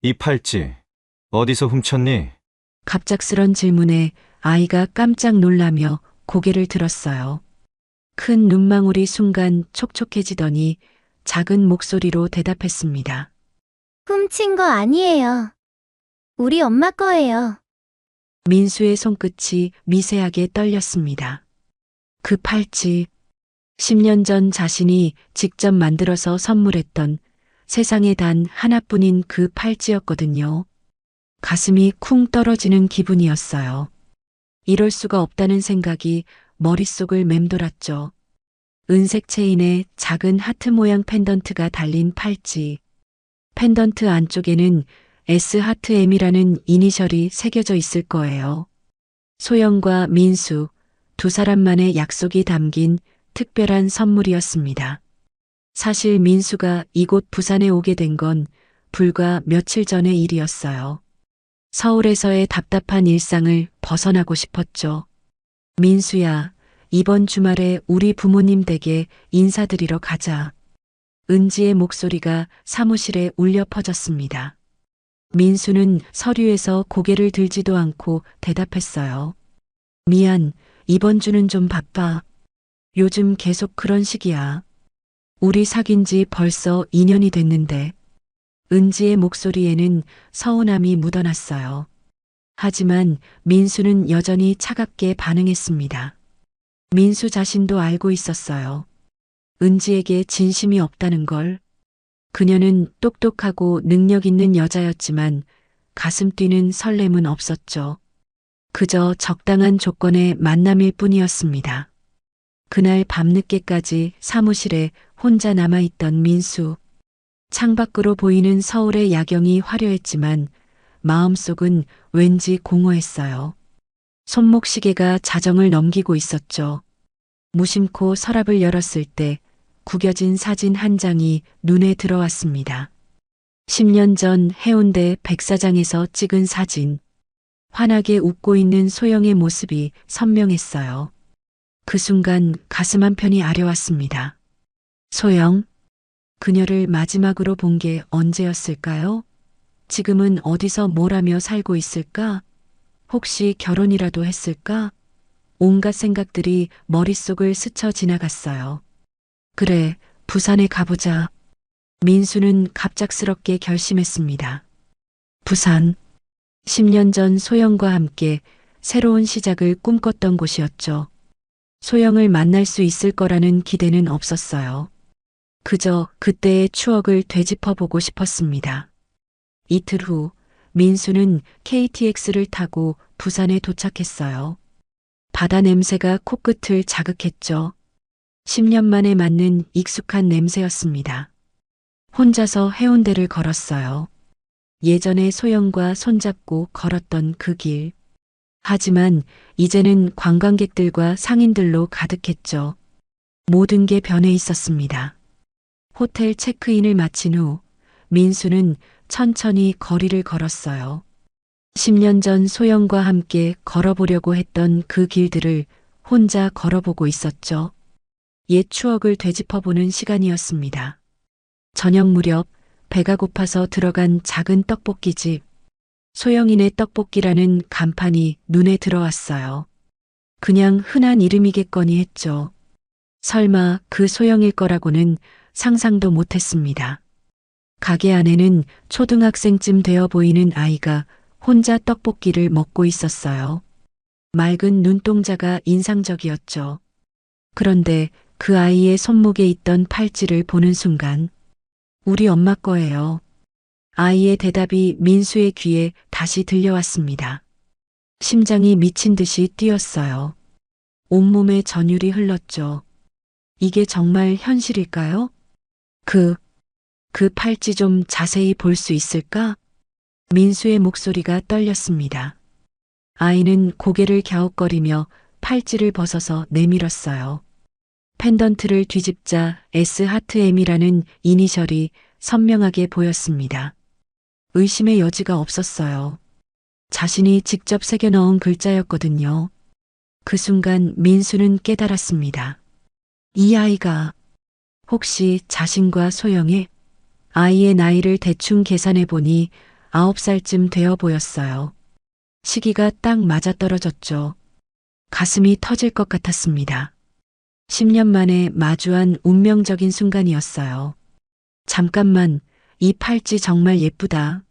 이 팔찌 어디서 훔쳤니? 갑작스런 질문에 아이가 깜짝 놀라며 고개를 들었어요. 큰 눈망울이 순간 촉촉해지더니 작은 목소리로 대답했습니다. 훔친 거 아니에요. 우리 엄마 거예요. 민수의 손끝이 미세하게 떨렸습니다. 그 팔찌, 10년 전 자신이 직접 만들어서 선물했던 세상에 단 하나뿐인 그 팔찌였거든요. 가슴이 쿵 떨어지는 기분이었어요. 이럴 수가 없다는 생각이 머릿속을 맴돌았죠. 은색 체인에 작은 하트 모양 펜던트가 달린 팔찌. 펜던트 안쪽에는 S 하트 M이라는 이니셜이 새겨져 있을 거예요. 소영과 민수, 두 사람만의 약속이 담긴 특별한 선물이었습니다. 사실 민수가 이곳 부산에 오게 된 건 불과 며칠 전의 일이었어요. 서울에서의 답답한 일상을 벗어나고 싶었죠. 민수야, 이번 주말에 우리 부모님 댁에 인사드리러 가자. 은지의 목소리가 사무실에 울려 퍼졌습니다. 민수는 서류에서 고개를 들지도 않고 대답했어요. 미안, 이번 주는 좀 바빠. 요즘 계속 그런 식이야. 우리 사귄 지 벌써 2년이 됐는데. 은지의 목소리에는 서운함이 묻어났어요. 하지만 민수는 여전히 차갑게 반응했습니다. 민수 자신도 알고 있었어요. 은지에게 진심이 없다는 걸. 그녀는 똑똑하고 능력 있는 여자였지만 가슴 뛰는 설렘은 없었죠. 그저 적당한 조건의 만남일 뿐이었습니다. 그날 밤늦게까지 사무실에 혼자 남아있던 민수. 창밖으로 보이는 서울의 야경이 화려했지만 마음속은 왠지 공허했어요. 손목시계가 자정을 넘기고 있었죠. 무심코 서랍을 열었을 때 구겨진 사진 한 장이 눈에 들어왔습니다. 10년 전 해운대 백사장에서 찍은 사진. 환하게 웃고 있는 소영의 모습이 선명했어요. 그 순간 가슴 한편이 아려왔습니다. 소영, 그녀를 마지막으로 본 게 언제였을까요? 지금은 어디서 뭘 하며 살고 있을까? 혹시 결혼이라도 했을까? 온갖 생각들이 머릿속을 스쳐 지나갔어요. 그래, 부산에 가보자. 민수는 갑작스럽게 결심했습니다. 부산. 10년 전 소영과 함께 새로운 시작을 꿈꿨던 곳이었죠. 소영을 만날 수 있을 거라는 기대는 없었어요. 그저 그때의 추억을 되짚어보고 싶었습니다. 이틀 후 민수는 KTX를 타고 부산에 도착했어요. 바다 냄새가 코끝을 자극했죠. 10년 만에 맞는 익숙한 냄새였습니다. 혼자서 해운대를 걸었어요. 예전에 소영과 손잡고 걸었던 그 길. 하지만 이제는 관광객들과 상인들로 가득했죠. 모든 게 변해 있었습니다. 호텔 체크인을 마친 후 민수는 천천히 거리를 걸었어요. 10년 전 소영과 함께 걸어보려고 했던 그 길들을 혼자 걸어보고 있었죠. 옛 추억을 되짚어보는 시간이었습니다. 저녁 무렵 배가 고파서 들어간 작은 떡볶이집. 소영이네 떡볶이라는 간판이 눈에 들어왔어요. 그냥 흔한 이름이겠거니 했죠. 설마 그 소영일 거라고는 상상도 못했습니다. 가게 안에는 초등학생쯤 되어 보이는 아이가 혼자 떡볶이를 먹고 있었어요. 맑은 눈동자가 인상적이었죠. 그런데 그 아이의 손목에 있던 팔찌를 보는 순간 우리 엄마 거예요. 아이의 대답이 민수의 귀에 다시 들려왔습니다. 심장이 미친 듯이 뛰었어요. 온몸에 전율이 흘렀죠. 이게 정말 현실일까요? 그 팔찌 좀 자세히 볼 수 있을까? 민수의 목소리가 떨렸습니다. 아이는 고개를 갸웃거리며 팔찌를 벗어서 내밀었어요. 펜던트를 뒤집자 S 하트 M이라는 이니셜이 선명하게 보였습니다. 의심의 여지가 없었어요. 자신이 직접 새겨 넣은 글자였거든요. 그 순간 민수는 깨달았습니다. 이 아이가 혹시 자신과 소영의 아이의 나이를 대충 계산해 보니 9살쯤 되어 보였어요. 시기가 딱 맞아떨어졌죠. 가슴이 터질 것 같았습니다. 10년 만에 마주한 운명적인 순간이었어요. 잠깐만, 이 팔찌 정말 예쁘다.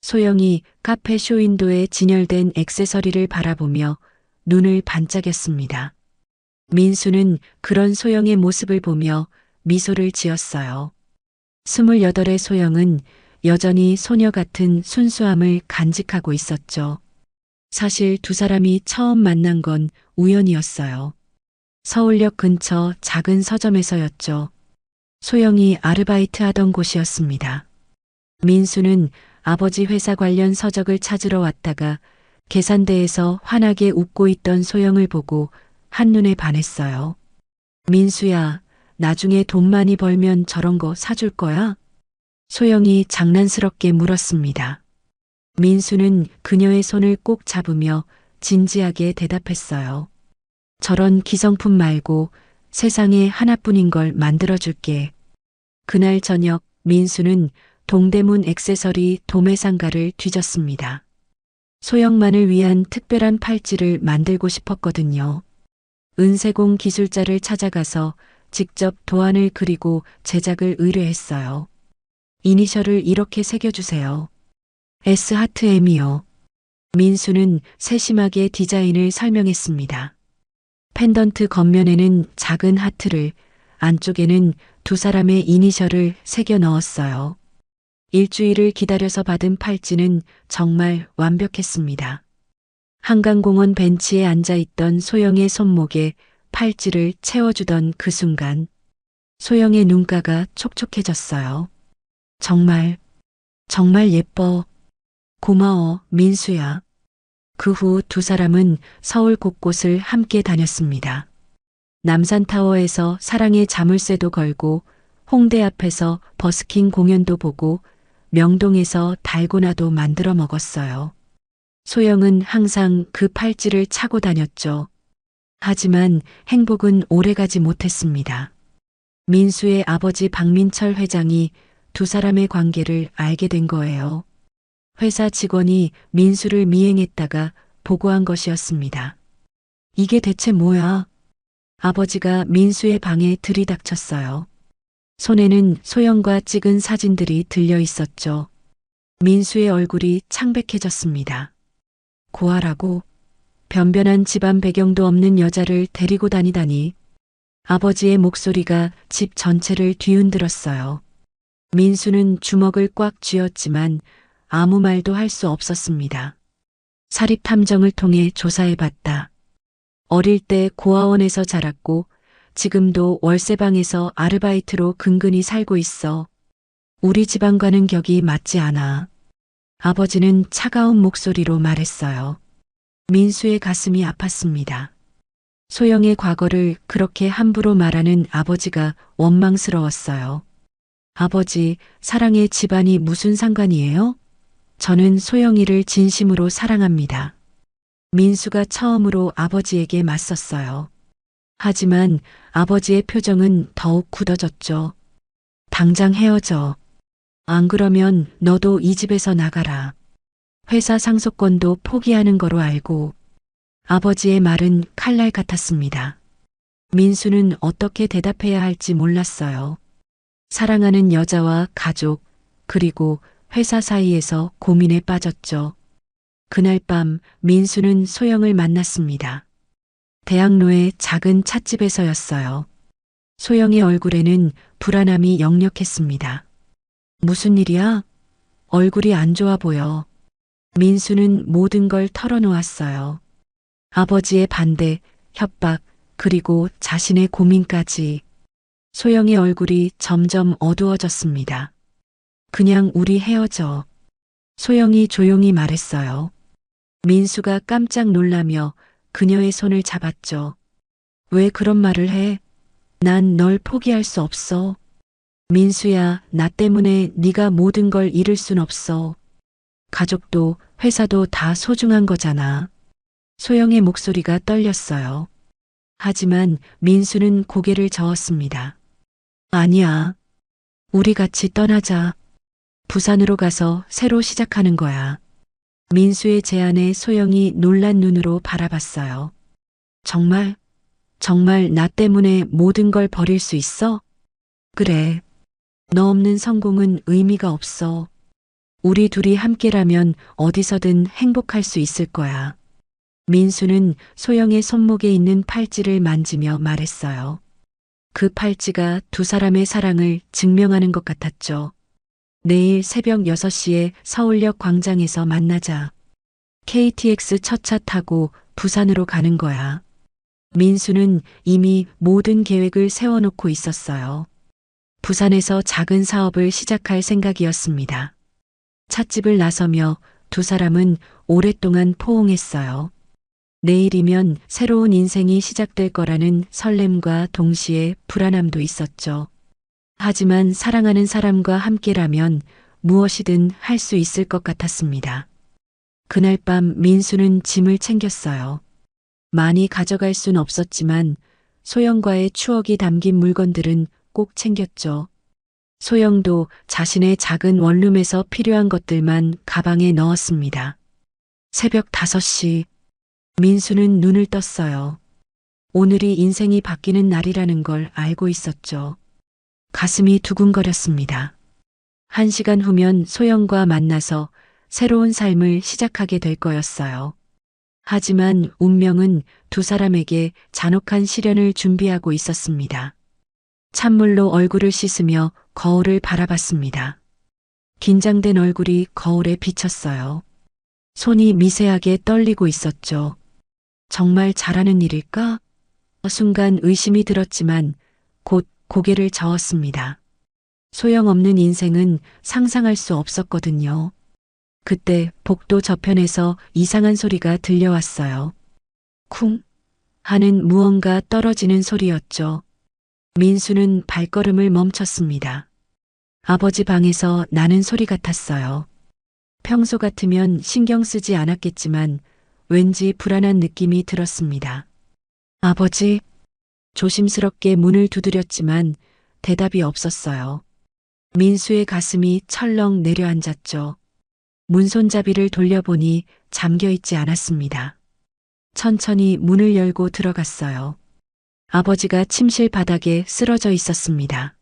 소영이 카페 쇼윈도에 진열된 액세서리를 바라보며 눈을 반짝였습니다. 민수는 그런 소영의 모습을 보며 미소를 지었어요. 28의 소영은 여전히 소녀 같은 순수함을 간직하고 있었죠. 사실 두 사람이 처음 만난 건 우연이었어요. 서울역 근처 작은 서점에서였죠. 소영이 아르바이트 하던 곳이었습니다. 민수는 아버지 회사 관련 서적을 찾으러 왔다가 계산대에서 환하게 웃고 있던 소영을 보고 한눈에 반했어요. 민수야, 나중에 돈 많이 벌면 저런 거 사줄 거야? 소영이 장난스럽게 물었습니다. 민수는 그녀의 손을 꼭 잡으며 진지하게 대답했어요. 저런 기성품 말고 세상에 하나뿐인 걸 만들어줄게. 그날 저녁 민수는 동대문 액세서리 도매상가를 뒤졌습니다. 소영만을 위한 특별한 팔찌를 만들고 싶었거든요. 은세공 기술자를 찾아가서 직접 도안을 그리고 제작을 의뢰했어요. 이니셜을 이렇게 새겨주세요. S 하트 M이요. 민수는 세심하게 디자인을 설명했습니다. 펜던트 겉면에는 작은 하트를, 안쪽에는 두 사람의 이니셜을 새겨 넣었어요. 일주일을 기다려서 받은 팔찌는 정말 완벽했습니다. 한강공원 벤치에 앉아있던 소영의 손목에 팔찌를 채워주던 그 순간 소영의 눈가가 촉촉해졌어요. 정말 예뻐. 고마워, 민수야. 그 후 두 사람은 서울 곳곳을 함께 다녔습니다. 남산타워에서 사랑의 자물쇠도 걸고 홍대 앞에서 버스킹 공연도 보고 명동에서 달고나도 만들어 먹었어요. 소영은 항상 그 팔찌를 차고 다녔죠. 하지만 행복은 오래가지 못했습니다. 민수의 아버지 박민철 회장이 두 사람의 관계를 알게 된 거예요. 회사 직원이 민수를 미행했다가 보고한 것이었습니다. 이게 대체 뭐야? 아버지가 민수의 방에 들이닥쳤어요. 손에는 소영과 찍은 사진들이 들려 있었죠. 민수의 얼굴이 창백해졌습니다. 고아라고? 변변한 집안 배경도 없는 여자를 데리고 다니다니. 아버지의 목소리가 집 전체를 뒤흔들었어요. 민수는 주먹을 꽉 쥐었지만 아무 말도 할 수 없었습니다. 사립탐정을 통해 조사해봤다. 어릴 때 고아원에서 자랐고 지금도 월세방에서 아르바이트로 근근히 살고 있어. 우리 집안과는 격이 맞지 않아. 아버지는 차가운 목소리로 말했어요. 민수의 가슴이 아팠습니다. 소영의 과거를 그렇게 함부로 말하는 아버지가 원망스러웠어요. 아버지, 사랑의 집안이 무슨 상관이에요? 저는 소영이를 진심으로 사랑합니다. 민수가 처음으로 아버지에게 맞섰어요. 하지만 아버지의 표정은 더욱 굳어졌죠. 당장 헤어져. 안 그러면 너도 이 집에서 나가라. 회사 상속권도 포기하는 거로 알고. 아버지의 말은 칼날 같았습니다. 민수는 어떻게 대답해야 할지 몰랐어요. 사랑하는 여자와 가족, 그리고 회사 사이에서 고민에 빠졌죠. 그날 밤 민수는 소영을 만났습니다. 대학로의 작은 찻집에서였어요. 소영의 얼굴에는 불안함이 역력했습니다. 무슨 일이야? 얼굴이 안 좋아 보여. 민수는 모든 걸 털어놓았어요. 아버지의 반대, 협박, 그리고 자신의 고민까지. 소영의 얼굴이 점점 어두워졌습니다. 그냥 우리 헤어져. 소영이 조용히 말했어요. 민수가 깜짝 놀라며 그녀의 손을 잡았죠. 왜 그런 말을 해? 난 널 포기할 수 없어. 민수야, 나 때문에 네가 모든 걸 잃을 순 없어. 가족도 회사도 다 소중한 거잖아. 소영의 목소리가 떨렸어요. 하지만 민수는 고개를 저었습니다. 아니야. 우리 같이 떠나자. 부산으로 가서 새로 시작하는 거야. 민수의 제안에 소영이 놀란 눈으로 바라봤어요. 정말, 정말 나 때문에 모든 걸 버릴 수 있어? 그래. 너 없는 성공은 의미가 없어. 우리 둘이 함께라면 어디서든 행복할 수 있을 거야. 민수는 소영의 손목에 있는 팔찌를 만지며 말했어요. 그 팔찌가 두 사람의 사랑을 증명하는 것 같았죠. 내일 새벽 6시에 서울역 광장에서 만나자. KTX 첫 차 타고 부산으로 가는 거야. 민수는 이미 모든 계획을 세워놓고 있었어요. 부산에서 작은 사업을 시작할 생각이었습니다. 찻집을 나서며 두 사람은 오랫동안 포옹했어요. 내일이면 새로운 인생이 시작될 거라는 설렘과 동시에 불안함도 있었죠. 하지만 사랑하는 사람과 함께라면 무엇이든 할 수 있을 것 같았습니다. 그날 밤 민수는 짐을 챙겼어요. 많이 가져갈 순 없었지만 소영과의 추억이 담긴 물건들은 꼭 챙겼죠. 소영도 자신의 작은 원룸에서 필요한 것들만 가방에 넣었습니다. 새벽 5시, 민수는 눈을 떴어요. 오늘이 인생이 바뀌는 날이라는 걸 알고 있었죠. 가슴이 두근거렸습니다. 1시간 후면 소영과 만나서 새로운 삶을 시작하게 될 거였어요. 하지만 운명은 두 사람에게 잔혹한 시련을 준비하고 있었습니다. 찬물로 얼굴을 씻으며 거울을 바라봤습니다. 긴장된 얼굴이 거울에 비쳤어요. 손이 미세하게 떨리고 있었죠. 정말 잘하는 일일까? 순간 의심이 들었지만 곧 고개를 저었습니다. 소용없는 인생은 상상할 수 없었거든요. 그때 복도 저편에서 이상한 소리가 들려왔어요. 쿵 하는 무언가 떨어지는 소리였죠. 민수는 발걸음을 멈췄습니다. 아버지 방에서 나는 소리 같았어요. 평소 같으면 신경 쓰지 않았겠지만 왠지 불안한 느낌이 들었습니다. 아버지, 조심스럽게 문을 두드렸지만 대답이 없었어요. 민수의 가슴이 철렁 내려앉았죠. 문손잡이를 돌려보니 잠겨있지 않았습니다. 천천히 문을 열고 들어갔어요. 아버지가 침실 바닥에 쓰러져 있었습니다.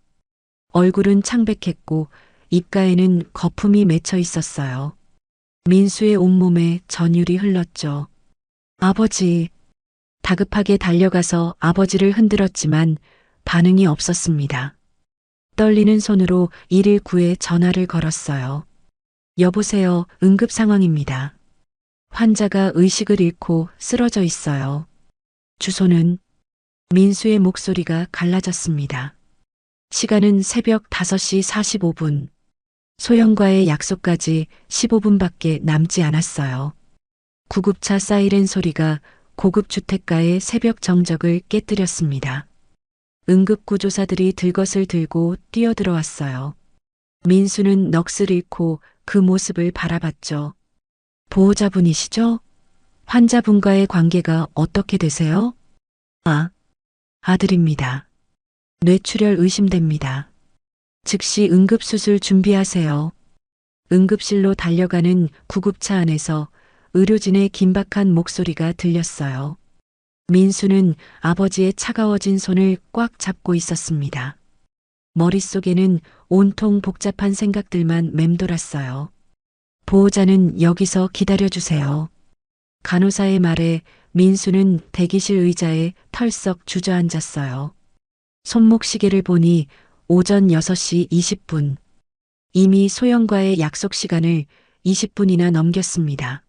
얼굴은 창백했고 입가에는 거품이 맺혀 있었어요. 민수의 온몸에 전율이 흘렀죠. 아버지, 다급하게 달려가서 아버지를 흔들었지만 반응이 없었습니다. 떨리는 손으로 119에 전화를 걸었어요. 여보세요, 응급 상황입니다. 환자가 의식을 잃고 쓰러져 있어요. 주소는? 민수의 목소리가 갈라졌습니다. 시간은 새벽 5시 45분. 소영과의 약속까지 15분밖에 남지 않았어요. 구급차 사이렌 소리가 고급 주택가의 새벽 정적을 깨뜨렸습니다. 응급구조사들이 들것을 들고 뛰어들어왔어요. 민수는 넋을 잃고 그 모습을 바라봤죠. 보호자분이시죠? 환자분과의 관계가 어떻게 되세요? 아들입니다. 뇌출혈 의심됩니다. 즉시 응급수술 준비하세요. 응급실로 달려가는 구급차 안에서 의료진의 긴박한 목소리가 들렸어요. 민수는 아버지의 차가워진 손을 꽉 잡고 있었습니다. 머릿속에는 온통 복잡한 생각들만 맴돌았어요. 보호자는 여기서 기다려주세요. 간호사의 말에 민수는 대기실 의자에 털썩 주저앉았어요. 손목 시계를 보니 오전 6시 20분. 이미 소영과의 약속 시간을 20분이나 넘겼습니다.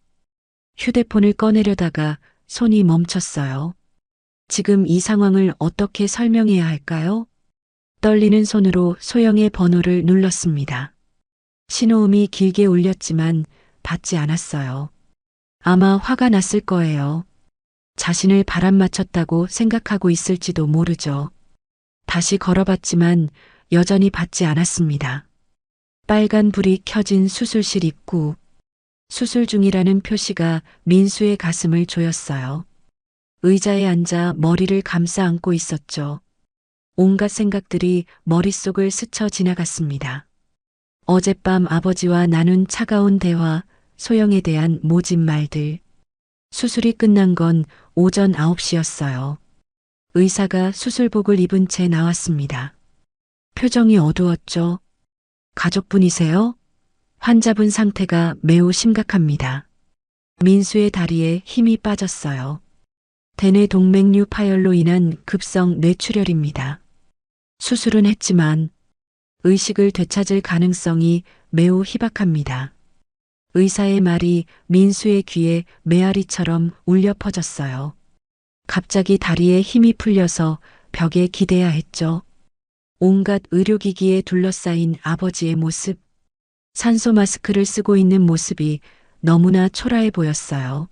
휴대폰을 꺼내려다가 손이 멈췄어요. 지금 이 상황을 어떻게 설명해야 할까요? 떨리는 손으로 소영의 번호를 눌렀습니다. 신호음이 길게 울렸지만 받지 않았어요. 아마 화가 났을 거예요. 자신을 바람 맞췄다고 생각하고 있을지도 모르죠. 다시 걸어봤지만 여전히 받지 않았습니다. 빨간 불이 켜진 수술실 입구. 수술 중이라는 표시가 민수의 가슴을 조였어요. 의자에 앉아 머리를 감싸 안고 있었죠. 온갖 생각들이 머릿속을 스쳐 지나갔습니다. 어젯밤 아버지와 나눈 차가운 대화, 소영에 대한 모진 말들. 수술이 끝난 건 오전 9시였어요. 의사가 수술복을 입은 채 나왔습니다. 표정이 어두웠죠. 가족분이세요? 환자분 상태가 매우 심각합니다. 민수의 다리에 힘이 빠졌어요. 대뇌 동맥류 파열로 인한 급성 뇌출혈입니다. 수술은 했지만 의식을 되찾을 가능성이 매우 희박합니다. 의사의 말이 민수의 귀에 메아리처럼 울려 퍼졌어요. 갑자기 다리에 힘이 풀려서 벽에 기대야 했죠. 온갖 의료기기에 둘러싸인 아버지의 모습, 산소 마스크를 쓰고 있는 모습이 너무나 초라해 보였어요.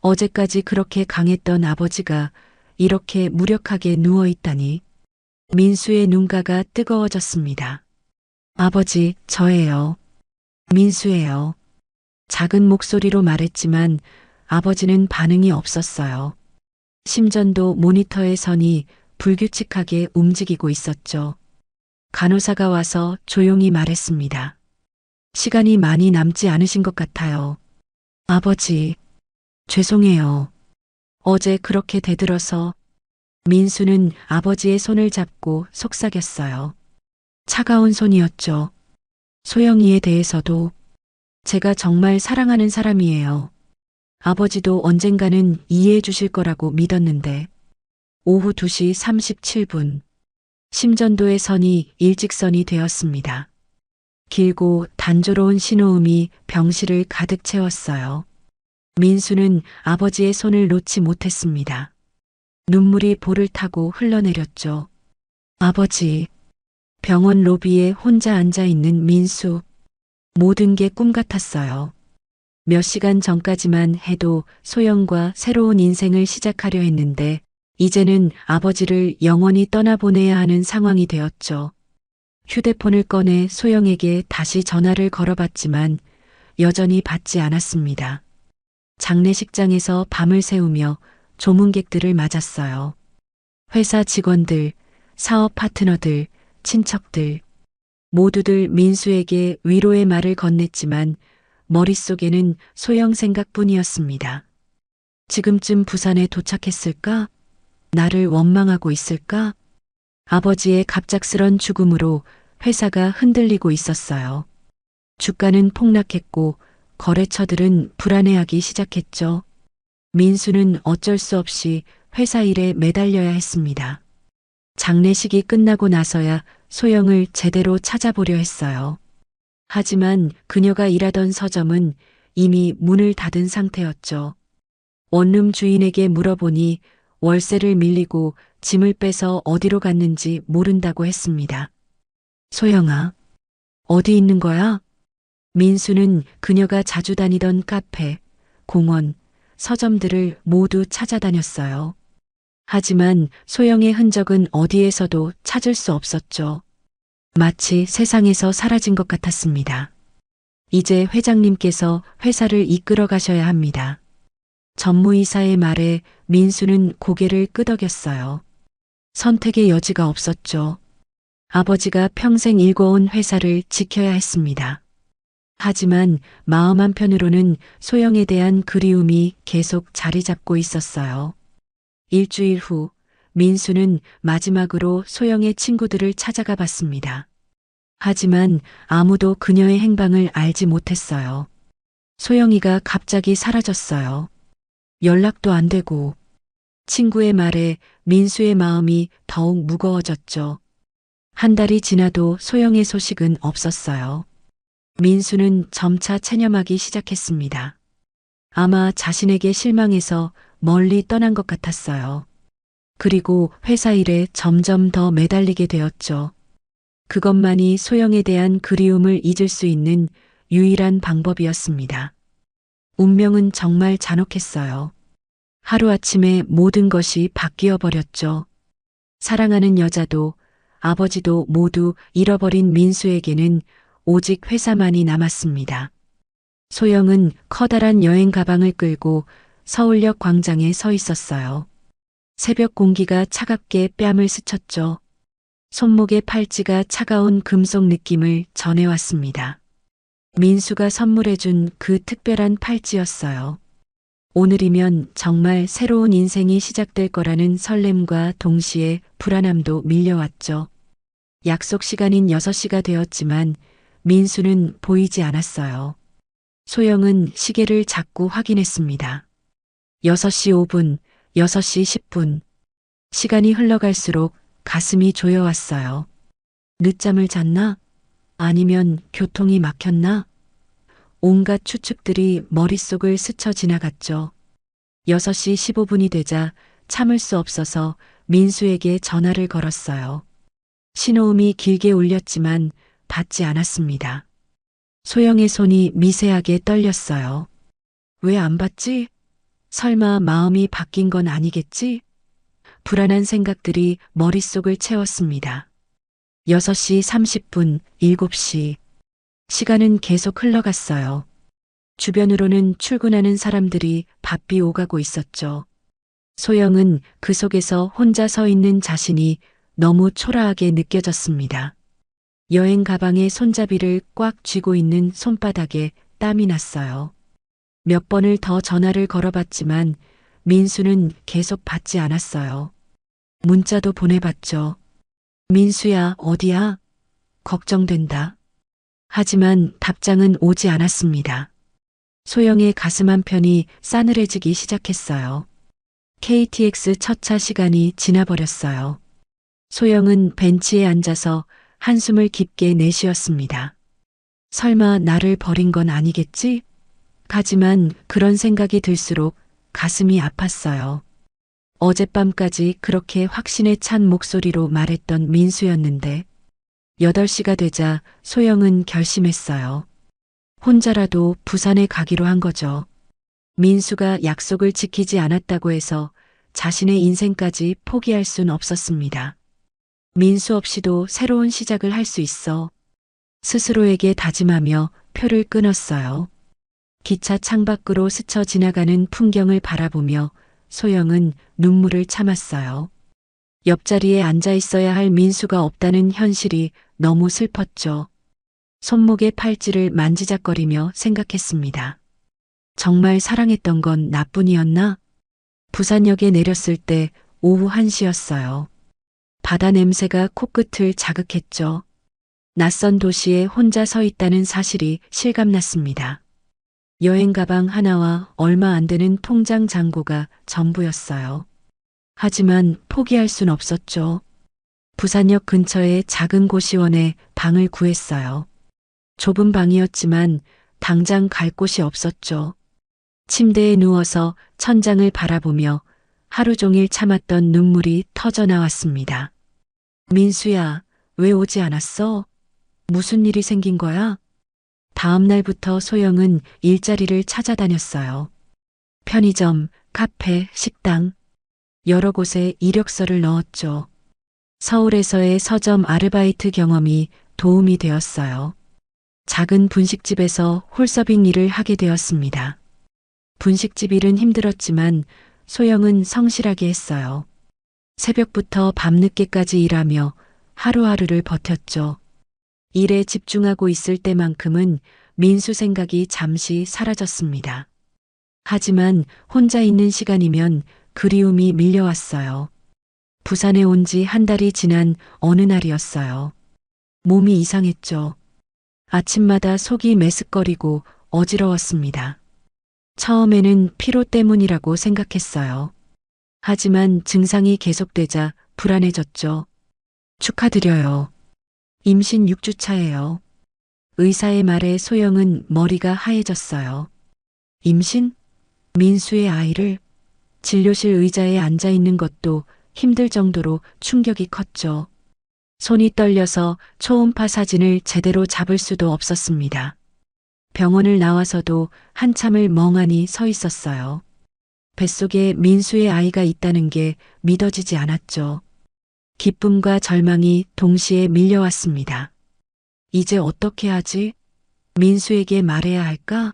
어제까지 그렇게 강했던 아버지가 이렇게 무력하게 누워 있다니. 민수의 눈가가 뜨거워졌습니다. 아버지, 저예요. 민수예요. 작은 목소리로 말했지만 아버지는 반응이 없었어요. 심전도 모니터의 선이 불규칙하게 움직이고 있었죠. 간호사가 와서 조용히 말했습니다. 시간이 많이 남지 않으신 것 같아요. 아버지, 죄송해요. 어제 그렇게 대들어서. 민수는 아버지의 손을 잡고 속삭였어요. 차가운 손이었죠. 소영이에 대해서도 제가 정말 사랑하는 사람이에요. 아버지도 언젠가는 이해해 주실 거라고 믿었는데. 오후 2시 37분. 심전도의 선이 일직선이 되었습니다. 길고 단조로운 신호음이 병실을 가득 채웠어요. 민수는 아버지의 손을 놓지 못했습니다. 눈물이 볼을 타고 흘러내렸죠. 아버지. 병원 로비에 혼자 앉아 있는 민수. 모든 게 꿈 같았어요. 몇 시간 전까지만 해도 소영과 새로운 인생을 시작하려 했는데 이제는 아버지를 영원히 떠나보내야 하는 상황이 되었죠. 휴대폰을 꺼내 소영에게 다시 전화를 걸어봤지만 여전히 받지 않았습니다. 장례식장에서 밤을 새우며 조문객들을 맞았어요. 회사 직원들, 사업 파트너들, 친척들, 모두들 민수에게 위로의 말을 건넸지만 머릿속에는 소영 생각뿐이었습니다. 지금쯤 부산에 도착했을까? 나를 원망하고 있을까? 아버지의 갑작스런 죽음으로 회사가 흔들리고 있었어요. 주가는 폭락했고 거래처들은 불안해하기 시작했죠. 민수는 어쩔 수 없이 회사 일에 매달려야 했습니다. 장례식이 끝나고 나서야 소영을 제대로 찾아보려 했어요. 하지만 그녀가 일하던 서점은 이미 문을 닫은 상태였죠. 원룸 주인에게 물어보니 월세를 밀리고 짐을 빼서 어디로 갔는지 모른다고 했습니다. 소영아, 어디 있는 거야? 민수는 그녀가 자주 다니던 카페, 공원, 서점들을 모두 찾아다녔어요. 하지만 소영의 흔적은 어디에서도 찾을 수 없었죠. 마치 세상에서 사라진 것 같았습니다. 이제 회장님께서 회사를 이끌어 가셔야 합니다. 전무이사의 말에 민수는 고개를 끄덕였어요. 선택의 여지가 없었죠. 아버지가 평생 일궈온 회사를 지켜야 했습니다. 하지만 마음 한편으로는 소영에 대한 그리움이 계속 자리 잡고 있었어요. 일주일 후 민수는 마지막으로 소영의 친구들을 찾아가 봤습니다. 하지만 아무도 그녀의 행방을 알지 못했어요. 소영이가 갑자기 사라졌어요. 연락도 안 되고. 친구의 말에 민수의 마음이 더욱 무거워졌죠. 한 달이 지나도 소영의 소식은 없었어요. 민수는 점차 체념하기 시작했습니다. 아마 자신에게 실망해서 멀리 떠난 것 같았어요. 그리고 회사 일에 점점 더 매달리게 되었죠. 그것만이 소영에 대한 그리움을 잊을 수 있는 유일한 방법이었습니다. 운명은 정말 잔혹했어요. 하루아침에 모든 것이 바뀌어 버렸죠. 사랑하는 여자도 아버지도 모두 잃어버린 민수에게는 오직 회사만이 남았습니다. 소영은 커다란 여행 가방을 끌고 서울역 광장에 서 있었어요. 새벽 공기가 차갑게 뺨을 스쳤죠. 손목의 팔찌가 차가운 금속 느낌을 전해왔습니다. 민수가 선물해준 그 특별한 팔찌였어요. 오늘이면 정말 새로운 인생이 시작될 거라는 설렘과 동시에 불안함도 밀려왔죠. 약속 시간인 6시가 되었지만 민수는 보이지 않았어요. 소영은 시계를 자꾸 확인했습니다. 6시 5분, 6시 10분. 시간이 흘러갈수록 가슴이 조여왔어요. 늦잠을 잤나? 아니면 교통이 막혔나? 온갖 추측들이 머릿속을 스쳐 지나갔죠. 6시 15분이 되자 참을 수 없어서 민수에게 전화를 걸었어요. 신호음이 길게 울렸지만 받지 않았습니다. 소영의 손이 미세하게 떨렸어요. 왜 안 받지? 설마 마음이 바뀐 건 아니겠지? 불안한 생각들이 머릿속을 채웠습니다. 6시 30분, 7시. 시간은 계속 흘러갔어요. 주변으로는 출근하는 사람들이 바삐 오가고 있었죠. 소영은 그 속에서 혼자 서 있는 자신이 너무 초라하게 느껴졌습니다. 여행 가방에 손잡이를 꽉 쥐고 있는 손바닥에 땀이 났어요. 몇 번을 더 전화를 걸어봤지만 민수는 계속 받지 않았어요. 문자도 보내봤죠. 민수야, 어디야? 걱정된다. 하지만 답장은 오지 않았습니다. 소영의 가슴 한편이 싸늘해지기 시작했어요. KTX 첫차 시간이 지나버렸어요. 소영은 벤치에 앉아서 한숨을 깊게 내쉬었습니다. 설마 나를 버린 건 아니겠지? 하지만 그런 생각이 들수록 가슴이 아팠어요. 어젯밤까지 그렇게 확신에 찬 목소리로 말했던 민수였는데 8시가 되자 소영은 결심했어요. 혼자라도 부산에 가기로 한 거죠. 민수가 약속을 지키지 않았다고 해서 자신의 인생까지 포기할 순 없었습니다. 민수 없이도 새로운 시작을 할 수 있어. 스스로에게 다짐하며 표를 끊었어요. 기차 창밖으로 스쳐 지나가는 풍경을 바라보며 소영은 눈물을 참았어요. 옆자리에 앉아 있어야 할 민수가 없다는 현실이 너무 슬펐죠. 손목의 팔찌를 만지작거리며 생각했습니다. 정말 사랑했던 건 나뿐이었나? 부산역에 내렸을 때 오후 1시였어요. 바다 냄새가 코끝을 자극했죠. 낯선 도시에 혼자 서 있다는 사실이 실감났습니다. 여행 가방 하나와 얼마 안 되는 통장 잔고가 전부였어요. 하지만 포기할 순 없었죠. 부산역 근처의 작은 고시원에 방을 구했어요. 좁은 방이었지만 당장 갈 곳이 없었죠. 침대에 누워서 천장을 바라보며 하루 종일 참았던 눈물이 터져 나왔습니다. 민수야, 왜 오지 않았어? 무슨 일이 생긴 거야? 다음 날부터 소영은 일자리를 찾아다녔어요. 편의점, 카페, 식당, 여러 곳에 이력서를 넣었죠. 서울에서의 서점 아르바이트 경험이 도움이 되었어요. 작은 분식집에서 홀서빙 일을 하게 되었습니다. 분식집 일은 힘들었지만 소영은 성실하게 했어요. 새벽부터 밤늦게까지 일하며 하루하루를 버텼죠. 일에 집중하고 있을 때만큼은 민수 생각이 잠시 사라졌습니다. 하지만 혼자 있는 시간이면 그리움이 밀려왔어요. 부산에 온 지 한 달이 지난 어느 날이었어요. 몸이 이상했죠. 아침마다 속이 메스꺼리고 어지러웠습니다. 처음에는 피로 때문이라고 생각했어요. 하지만 증상이 계속되자 불안해졌죠. 축하드려요. 임신 6주차예요. 의사의 말에 소영은 머리가 하얘졌어요. 임신? 민수의 아이를? 진료실 의자에 앉아 있는 것도 힘들 정도로 충격이 컸죠. 손이 떨려서 초음파 사진을 제대로 잡을 수도 없었습니다. 병원을 나와서도 한참을 멍하니 서 있었어요. 뱃속에 민수의 아이가 있다는 게 믿어지지 않았죠. 기쁨과 절망이 동시에 밀려왔습니다. 이제 어떻게 하지? 민수에게 말해야 할까?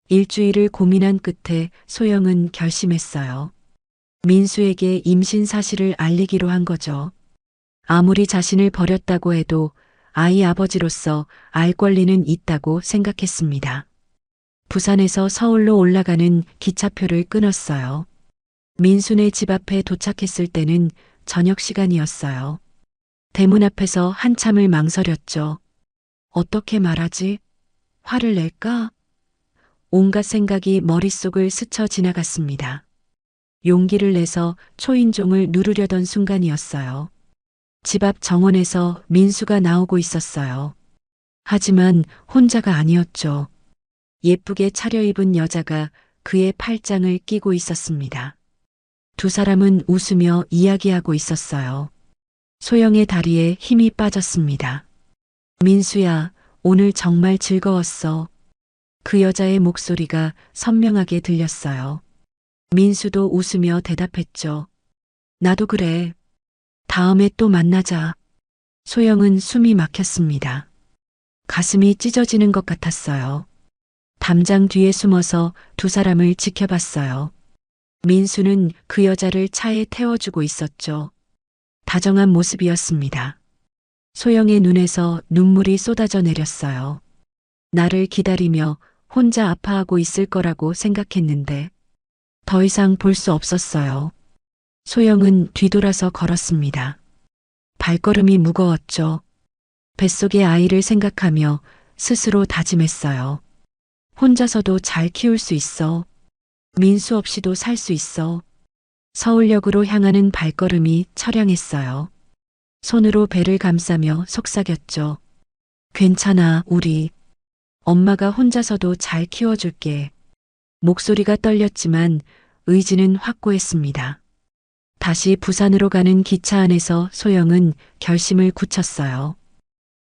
일주일을 고민한 끝에 소영은 결심했어요. 민수에게 임신 사실을 알리기로 한 거죠. 아무리 자신을 버렸다고 해도 아이 아버지로서 알 권리는 있다고 생각했습니다. 부산에서 서울로 올라가는 기차표를 끊었어요. 민수네 집 앞에 도착했을 때는 저녁 시간이었어요. 대문 앞에서 한참을 망설였죠. 어떻게 말하지? 화를 낼까? 온갖 생각이 머릿속을 스쳐 지나갔습니다. 용기를 내서 초인종을 누르려던 순간이었어요. 집 앞 정원에서 민수가 나오고 있었어요. 하지만 혼자가 아니었죠. 예쁘게 차려입은 여자가 그의 팔짱을 끼고 있었습니다. 두 사람은 웃으며 이야기하고 있었어요. 소영의 다리에 힘이 빠졌습니다. 민수야, 오늘 정말 즐거웠어. 그 여자의 목소리가 선명하게 들렸어요. 민수도 웃으며 대답했죠. 나도 그래. 다음에 또 만나자. 소영은 숨이 막혔습니다. 가슴이 찢어지는 것 같았어요. 담장 뒤에 숨어서 두 사람을 지켜봤어요. 민수는 그 여자를 차에 태워주고 있었죠. 다정한 모습이었습니다. 소영의 눈에서 눈물이 쏟아져 내렸어요. 나를 기다리며 혼자 아파하고 있을 거라고 생각했는데 더 이상 볼 수 없었어요. 소영은 뒤돌아서 걸었습니다. 발걸음이 무거웠죠. 뱃속의 아이를 생각하며 스스로 다짐했어요. 혼자서도 잘 키울 수 있어. 민수 없이도 살 수 있어. 서울역으로 향하는 발걸음이 처량했어요. 손으로 배를 감싸며 속삭였죠. 괜찮아, 우리. 엄마가 혼자서도 잘 키워줄게. 목소리가 떨렸지만 의지는 확고했습니다. 다시 부산으로 가는 기차 안에서 소영은 결심을 굳혔어요.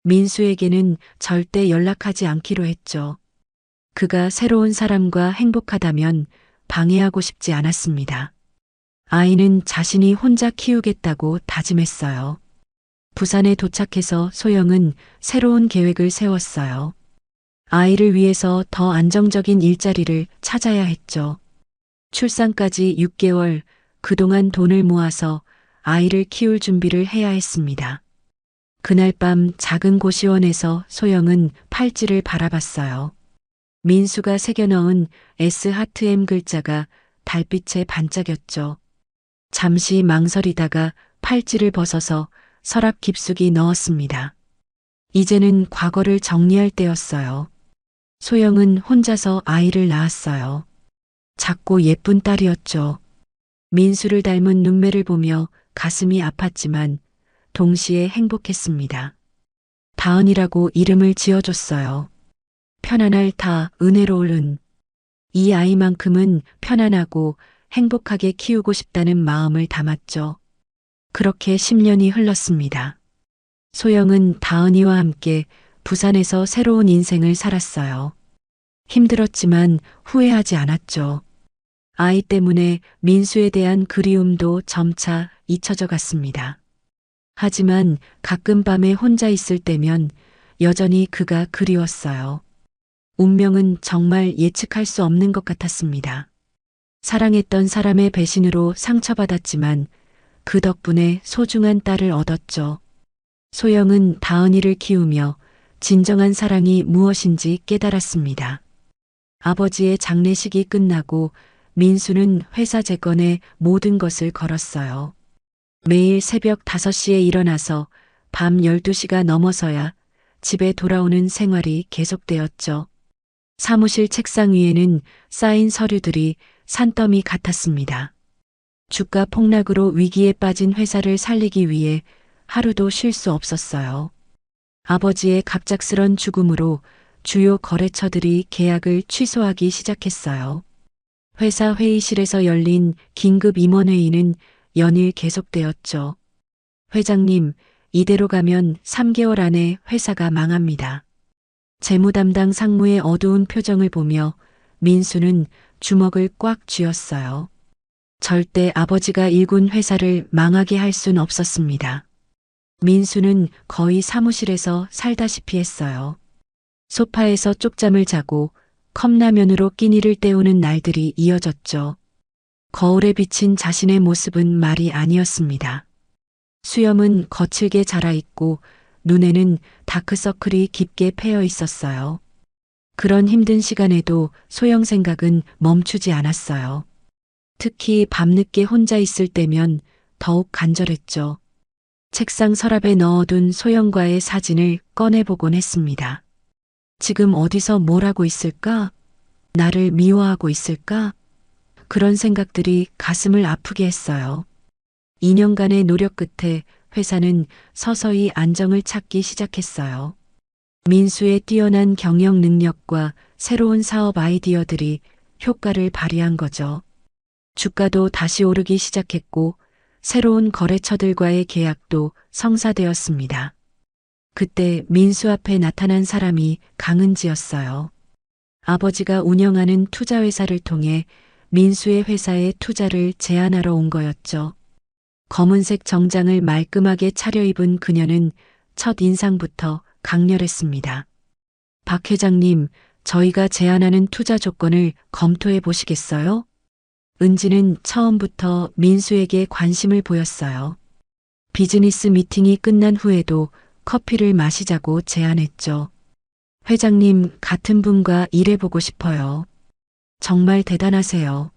민수에게는 절대 연락하지 않기로 했죠. 그가 새로운 사람과 행복하다면 방해하고 싶지 않았습니다. 아이는 자신이 혼자 키우겠다고 다짐했어요. 부산에 도착해서 소영은 새로운 계획을 세웠어요. 아이를 위해서 더 안정적인 일자리를 찾아야 했죠. 출산까지 6개월, 그동안 돈을 모아서 아이를 키울 준비를 해야 했습니다. 그날 밤 작은 고시원에서 소영은 팔찌를 바라봤어요. 민수가 새겨넣은 S 하트 M 글자가 달빛에 반짝였죠. 잠시 망설이다가 팔찌를 벗어서 서랍 깊숙이 넣었습니다. 이제는 과거를 정리할 때였어요. 소영은 혼자서 아이를 낳았어요. 작고 예쁜 딸이었죠. 민수를 닮은 눈매를 보며 가슴이 아팠지만 동시에 행복했습니다. 다은이라고 이름을 지어줬어요. 편안할 다, 은혜로울 은. 이 아이만큼은 편안하고 행복하게 키우고 싶다는 마음을 담았죠. 그렇게 10년이 흘렀습니다. 소영은 다은이와 함께 부산에서 새로운 인생을 살았어요. 힘들었지만 후회하지 않았죠. 아이 때문에 민수에 대한 그리움도 점차 잊혀져 갔습니다. 하지만 가끔 밤에 혼자 있을 때면 여전히 그가 그리웠어요. 운명은 정말 예측할 수 없는 것 같았습니다. 사랑했던 사람의 배신으로 상처받았지만 그 덕분에 소중한 딸을 얻었죠. 소영은 다은이를 키우며 진정한 사랑이 무엇인지 깨달았습니다. 아버지의 장례식이 끝나고 민수는 회사 재건에 모든 것을 걸었어요. 매일 새벽 5시에 일어나서 밤 12시가 넘어서야 집에 돌아오는 생활이 계속되었죠. 사무실 책상 위에는 쌓인 서류들이 산더미 같았습니다. 주가 폭락으로 위기에 빠진 회사를 살리기 위해 하루도 쉴 수 없었어요. 아버지의 갑작스런 죽음으로 주요 거래처들이 계약을 취소하기 시작했어요. 회사 회의실에서 열린 긴급 임원회의는 연일 계속되었죠. 회장님, 이대로 가면 3개월 안에 회사가 망합니다. 재무 담당 상무의 어두운 표정을 보며 민수는 주먹을 꽉 쥐었어요. 절대 아버지가 일군 회사를 망하게 할 순 없었습니다. 민수는 거의 사무실에서 살다시피 했어요. 소파에서 쪽잠을 자고 컵라면으로 끼니를 때우는 날들이 이어졌죠. 거울에 비친 자신의 모습은 말이 아니었습니다. 수염은 거칠게 자라있고 눈에는 다크서클이 깊게 패여 있었어요. 그런 힘든 시간에도 소영 생각은 멈추지 않았어요. 특히 밤늦게 혼자 있을 때면 더욱 간절했죠. 책상 서랍에 넣어둔 소영과의 사진을 꺼내보곤 했습니다. 지금 어디서 뭘 하고 있을까? 나를 미워하고 있을까? 그런 생각들이 가슴을 아프게 했어요. 2년간의 노력 끝에 회사는 서서히 안정을 찾기 시작했어요. 민수의 뛰어난 경영 능력과 새로운 사업 아이디어들이 효과를 발휘한 거죠. 주가도 다시 오르기 시작했고 새로운 거래처들과의 계약도 성사되었습니다. 그때 민수 앞에 나타난 사람이 강은지였어요. 아버지가 운영하는 투자회사를 통해 민수의 회사에 투자를 제안하러 온 거였죠. 검은색 정장을 말끔하게 차려입은 그녀는 첫 인상부터 강렬했습니다. 박 회장님, 저희가 제안하는 투자 조건을 검토해 보시겠어요? 은지는 처음부터 민수에게 관심을 보였어요. 비즈니스 미팅이 끝난 후에도 커피를 마시자고 제안했죠. 회장님, 같은 분과 일해보고 싶어요. 정말 대단하세요.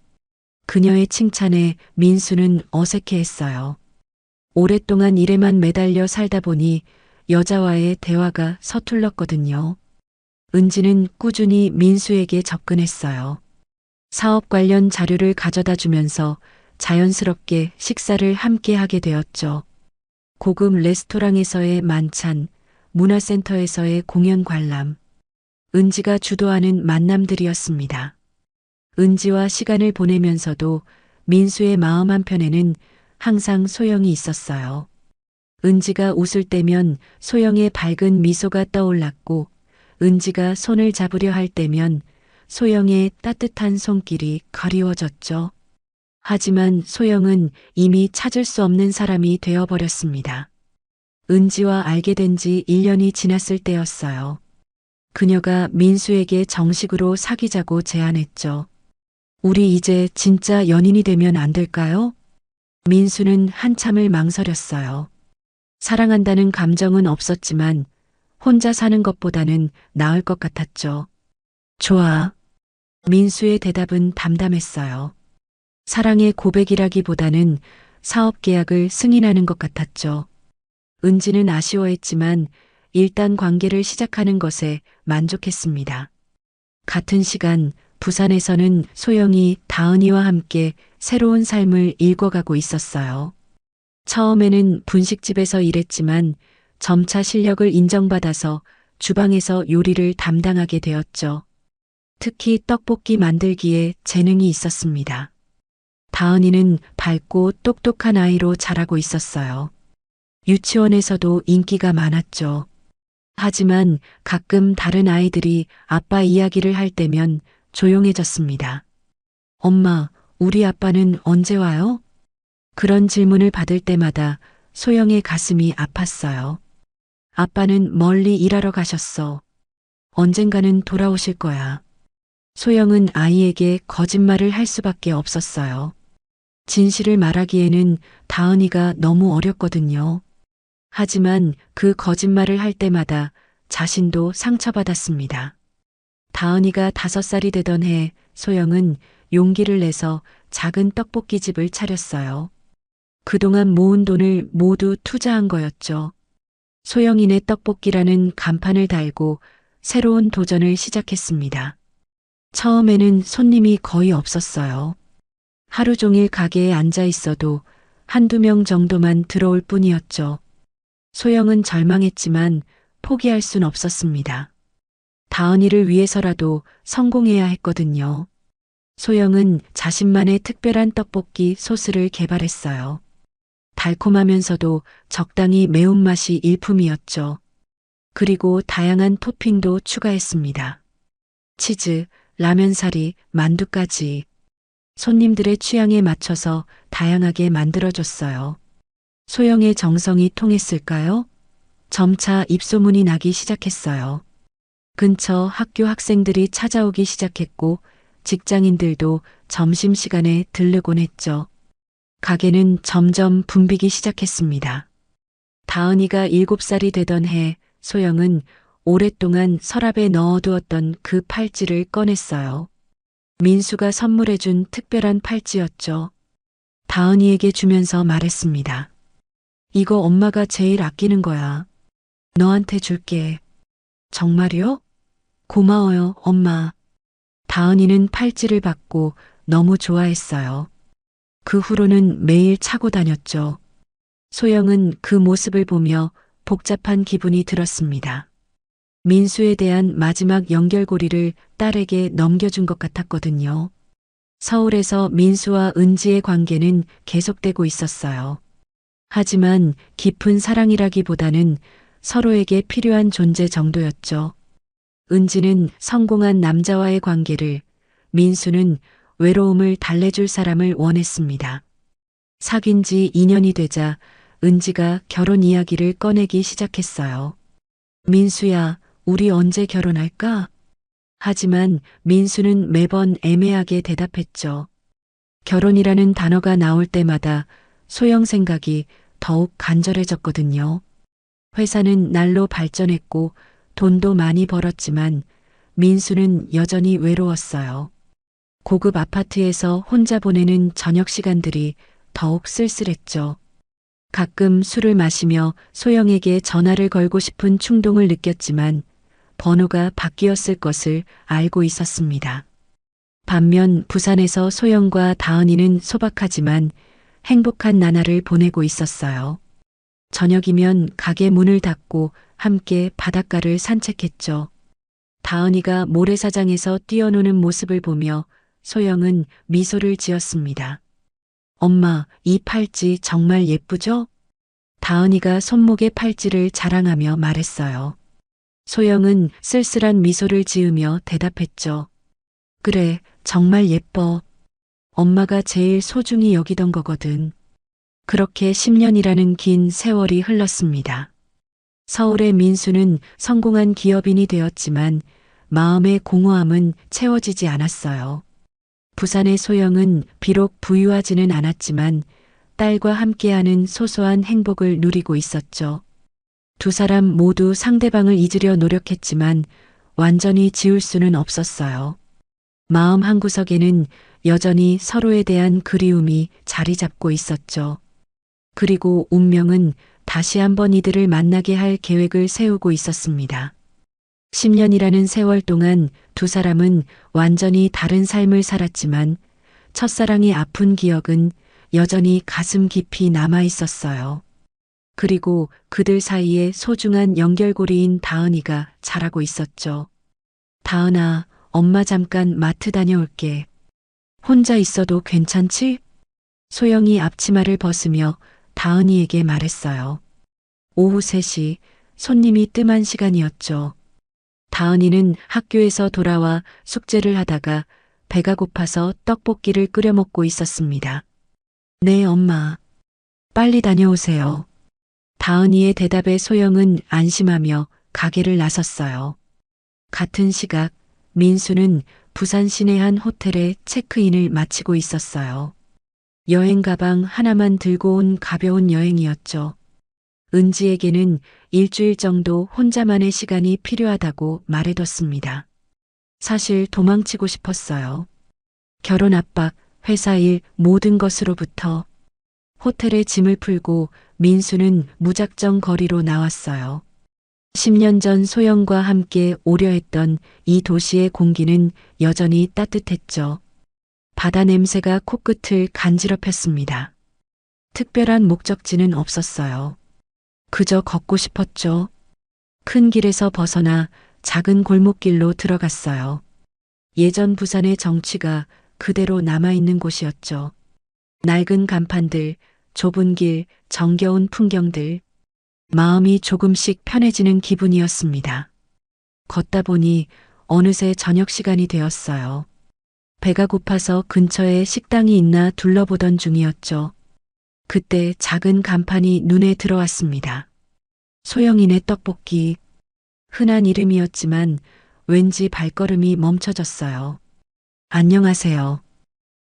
그녀의 칭찬에 민수는 어색해했어요. 오랫동안 일에만 매달려 살다 보니 여자와의 대화가 서툴렀거든요. 은지는 꾸준히 민수에게 접근했어요. 사업 관련 자료를 가져다 주면서 자연스럽게 식사를 함께 하게 되었죠. 고급 레스토랑에서의 만찬, 문화센터에서의 공연 관람, 은지가 주도하는 만남들이었습니다. 은지와 시간을 보내면서도 민수의 마음 한편에는 항상 소영이 있었어요. 은지가 웃을 때면 소영의 밝은 미소가 떠올랐고, 은지가 손을 잡으려 할 때면 소영의 따뜻한 손길이 그리워졌죠. 하지만 소영은 이미 찾을 수 없는 사람이 되어버렸습니다. 은지와 알게 된 지 1년이 지났을 때였어요. 그녀가 민수에게 정식으로 사귀자고 제안했죠. 우리 이제 진짜 연인이 되면 안 될까요? 민수는 한참을 망설였어요. 사랑한다는 감정은 없었지만 혼자 사는 것보다는 나을 것 같았죠. 좋아. 민수의 대답은 담담했어요. 사랑의 고백이라기보다는 사업 계약을 승인하는 것 같았죠. 은지는 아쉬워했지만 일단 관계를 시작하는 것에 만족했습니다. 같은 시간 부산에서는 소영이 다은이와 함께 새로운 삶을 읽어가고 있었어요. 처음에는 분식집에서 일했지만 점차 실력을 인정받아서 주방에서 요리를 담당하게 되었죠. 특히 떡볶이 만들기에 재능이 있었습니다. 다은이는 밝고 똑똑한 아이로 자라고 있었어요. 유치원에서도 인기가 많았죠. 하지만 가끔 다른 아이들이 아빠 이야기를 할 때면 조용해졌습니다. 엄마, 우리 아빠는 언제 와요? 그런 질문을 받을 때마다 소영의 가슴이 아팠어요. 아빠는 멀리 일하러 가셨어. 언젠가는 돌아오실 거야. 소영은 아이에게 거짓말을 할 수밖에 없었어요. 진실을 말하기에는 다은이가 너무 어렸거든요. 하지만 그 거짓말을 할 때마다 자신도 상처받았습니다. 다은이가 5살이 되던 해 소영은 용기를 내서 작은 떡볶이집을 차렸어요. 그동안 모은 돈을 모두 투자한 거였죠. 소영이네 떡볶이라는 간판을 달고 새로운 도전을 시작했습니다. 처음에는 손님이 거의 없었어요. 하루 종일 가게에 앉아 있어도 한두 명 정도만 들어올 뿐이었죠. 소영은 절망했지만 포기할 순 없었습니다. 다은이를 위해서라도 성공해야 했거든요. 소영은 자신만의 특별한 떡볶이 소스를 개발했어요. 달콤하면서도 적당히 매운맛이 일품이었죠. 그리고 다양한 토핑도 추가했습니다. 치즈, 라면사리, 만두까지. 손님들의 취향에 맞춰서 다양하게 만들어줬어요. 소영의 정성이 통했을까요? 점차 입소문이 나기 시작했어요. 근처 학교 학생들이 찾아오기 시작했고 직장인들도 점심시간에 들르곤 했죠. 가게는 점점 붐비기 시작했습니다. 다은이가 7살이 되던 해 소영은 오랫동안 서랍에 넣어두었던 그 팔찌를 꺼냈어요. 민수가 선물해준 특별한 팔찌였죠. 다은이에게 주면서 말했습니다. 이거 엄마가 제일 아끼는 거야. 너한테 줄게. 정말요? 고마워요, 엄마. 다은이는 팔찌를 받고 너무 좋아했어요. 그 후로는 매일 차고 다녔죠. 소영은 그 모습을 보며 복잡한 기분이 들었습니다. 민수에 대한 마지막 연결고리를 딸에게 넘겨준 것 같았거든요. 서울에서 민수와 은지의 관계는 계속되고 있었어요. 하지만 깊은 사랑이라기보다는 서로에게 필요한 존재 정도였죠. 은지는 성공한 남자와의 관계를, 민수는 외로움을 달래줄 사람을 원했습니다. 사귄 지 2년이 되자 은지가 결혼 이야기를 꺼내기 시작했어요. 민수야, 우리 언제 결혼할까? 하지만 민수는 매번 애매하게 대답했죠. 결혼이라는 단어가 나올 때마다 소영 생각이 더욱 간절해졌거든요. 회사는 날로 발전했고 돈도 많이 벌었지만 민수는 여전히 외로웠어요. 고급 아파트에서 혼자 보내는 저녁 시간들이 더욱 쓸쓸했죠. 가끔 술을 마시며 소영에게 전화를 걸고 싶은 충동을 느꼈지만 번호가 바뀌었을 것을 알고 있었습니다. 반면 부산에서 소영과 다은이는 소박하지만 행복한 나날을 보내고 있었어요. 저녁이면 가게 문을 닫고 함께 바닷가를 산책했죠. 다은이가 모래사장에서 뛰어노는 모습을 보며 소영은 미소를 지었습니다. 엄마, 이 팔찌 정말 예쁘죠? 다은이가 손목에 팔찌를 자랑하며 말했어요. 소영은 쓸쓸한 미소를 지으며 대답했죠. 그래, 정말 예뻐. 엄마가 제일 소중히 여기던 거거든. 그렇게 10년이라는 긴 세월이 흘렀습니다. 서울의 민수는 성공한 기업인이 되었지만 마음의 공허함은 채워지지 않았어요. 부산의 소영은 비록 부유하지는 않았지만 딸과 함께하는 소소한 행복을 누리고 있었죠. 두 사람 모두 상대방을 잊으려 노력했지만 완전히 지울 수는 없었어요. 마음 한구석에는 여전히 서로에 대한 그리움이 자리 잡고 있었죠. 그리고 운명은 다시 한번 이들을 만나게 할 계획을 세우고 있었습니다. 10년이라는 세월 동안 두 사람은 완전히 다른 삶을 살았지만 첫사랑의 아픈 기억은 여전히 가슴 깊이 남아 있었어요. 그리고 그들 사이에 소중한 연결고리인 다은이가 자라고 있었죠. 다은아, 엄마 잠깐 마트 다녀올게. 혼자 있어도 괜찮지? 소영이 앞치마를 벗으며 다은이에게 말했어요. 오후 3시 손님이 뜸한 시간이었죠. 다은이는 학교에서 돌아와 숙제를 하다가 배가 고파서 떡볶이를 끓여 먹고 있었습니다. 네, 엄마. 빨리 다녀오세요. 다은이의 대답에 소영은 안심하며 가게를 나섰어요. 같은 시각 민수는 부산 시내 한 호텔에 체크인을 마치고 있었어요. 여행 가방 하나만 들고 온 가벼운 여행이었죠. 은지에게는 일주일 정도 혼자만의 시간이 필요하다고 말해뒀습니다. 사실 도망치고 싶었어요. 결혼 압박, 회사 일, 모든 것으로부터. 호텔에 짐을 풀고 민수는 무작정 거리로 나왔어요. 10년 전 소영과 함께 오려 했던 이 도시의 공기는 여전히 따뜻했죠. 바다 냄새가 코끝을 간지럽혔습니다. 특별한 목적지는 없었어요. 그저 걷고 싶었죠. 큰 길에서 벗어나 작은 골목길로 들어갔어요. 예전 부산의 정취가 그대로 남아있는 곳이었죠. 낡은 간판들, 좁은 길, 정겨운 풍경들. 마음이 조금씩 편해지는 기분이었습니다. 걷다 보니 어느새 저녁 시간이 되었어요. 배가 고파서 근처에 식당이 있나 둘러보던 중이었죠. 그때 작은 간판이 눈에 들어왔습니다. 소영이네 떡볶이. 흔한 이름이었지만 왠지 발걸음이 멈춰졌어요. 안녕하세요.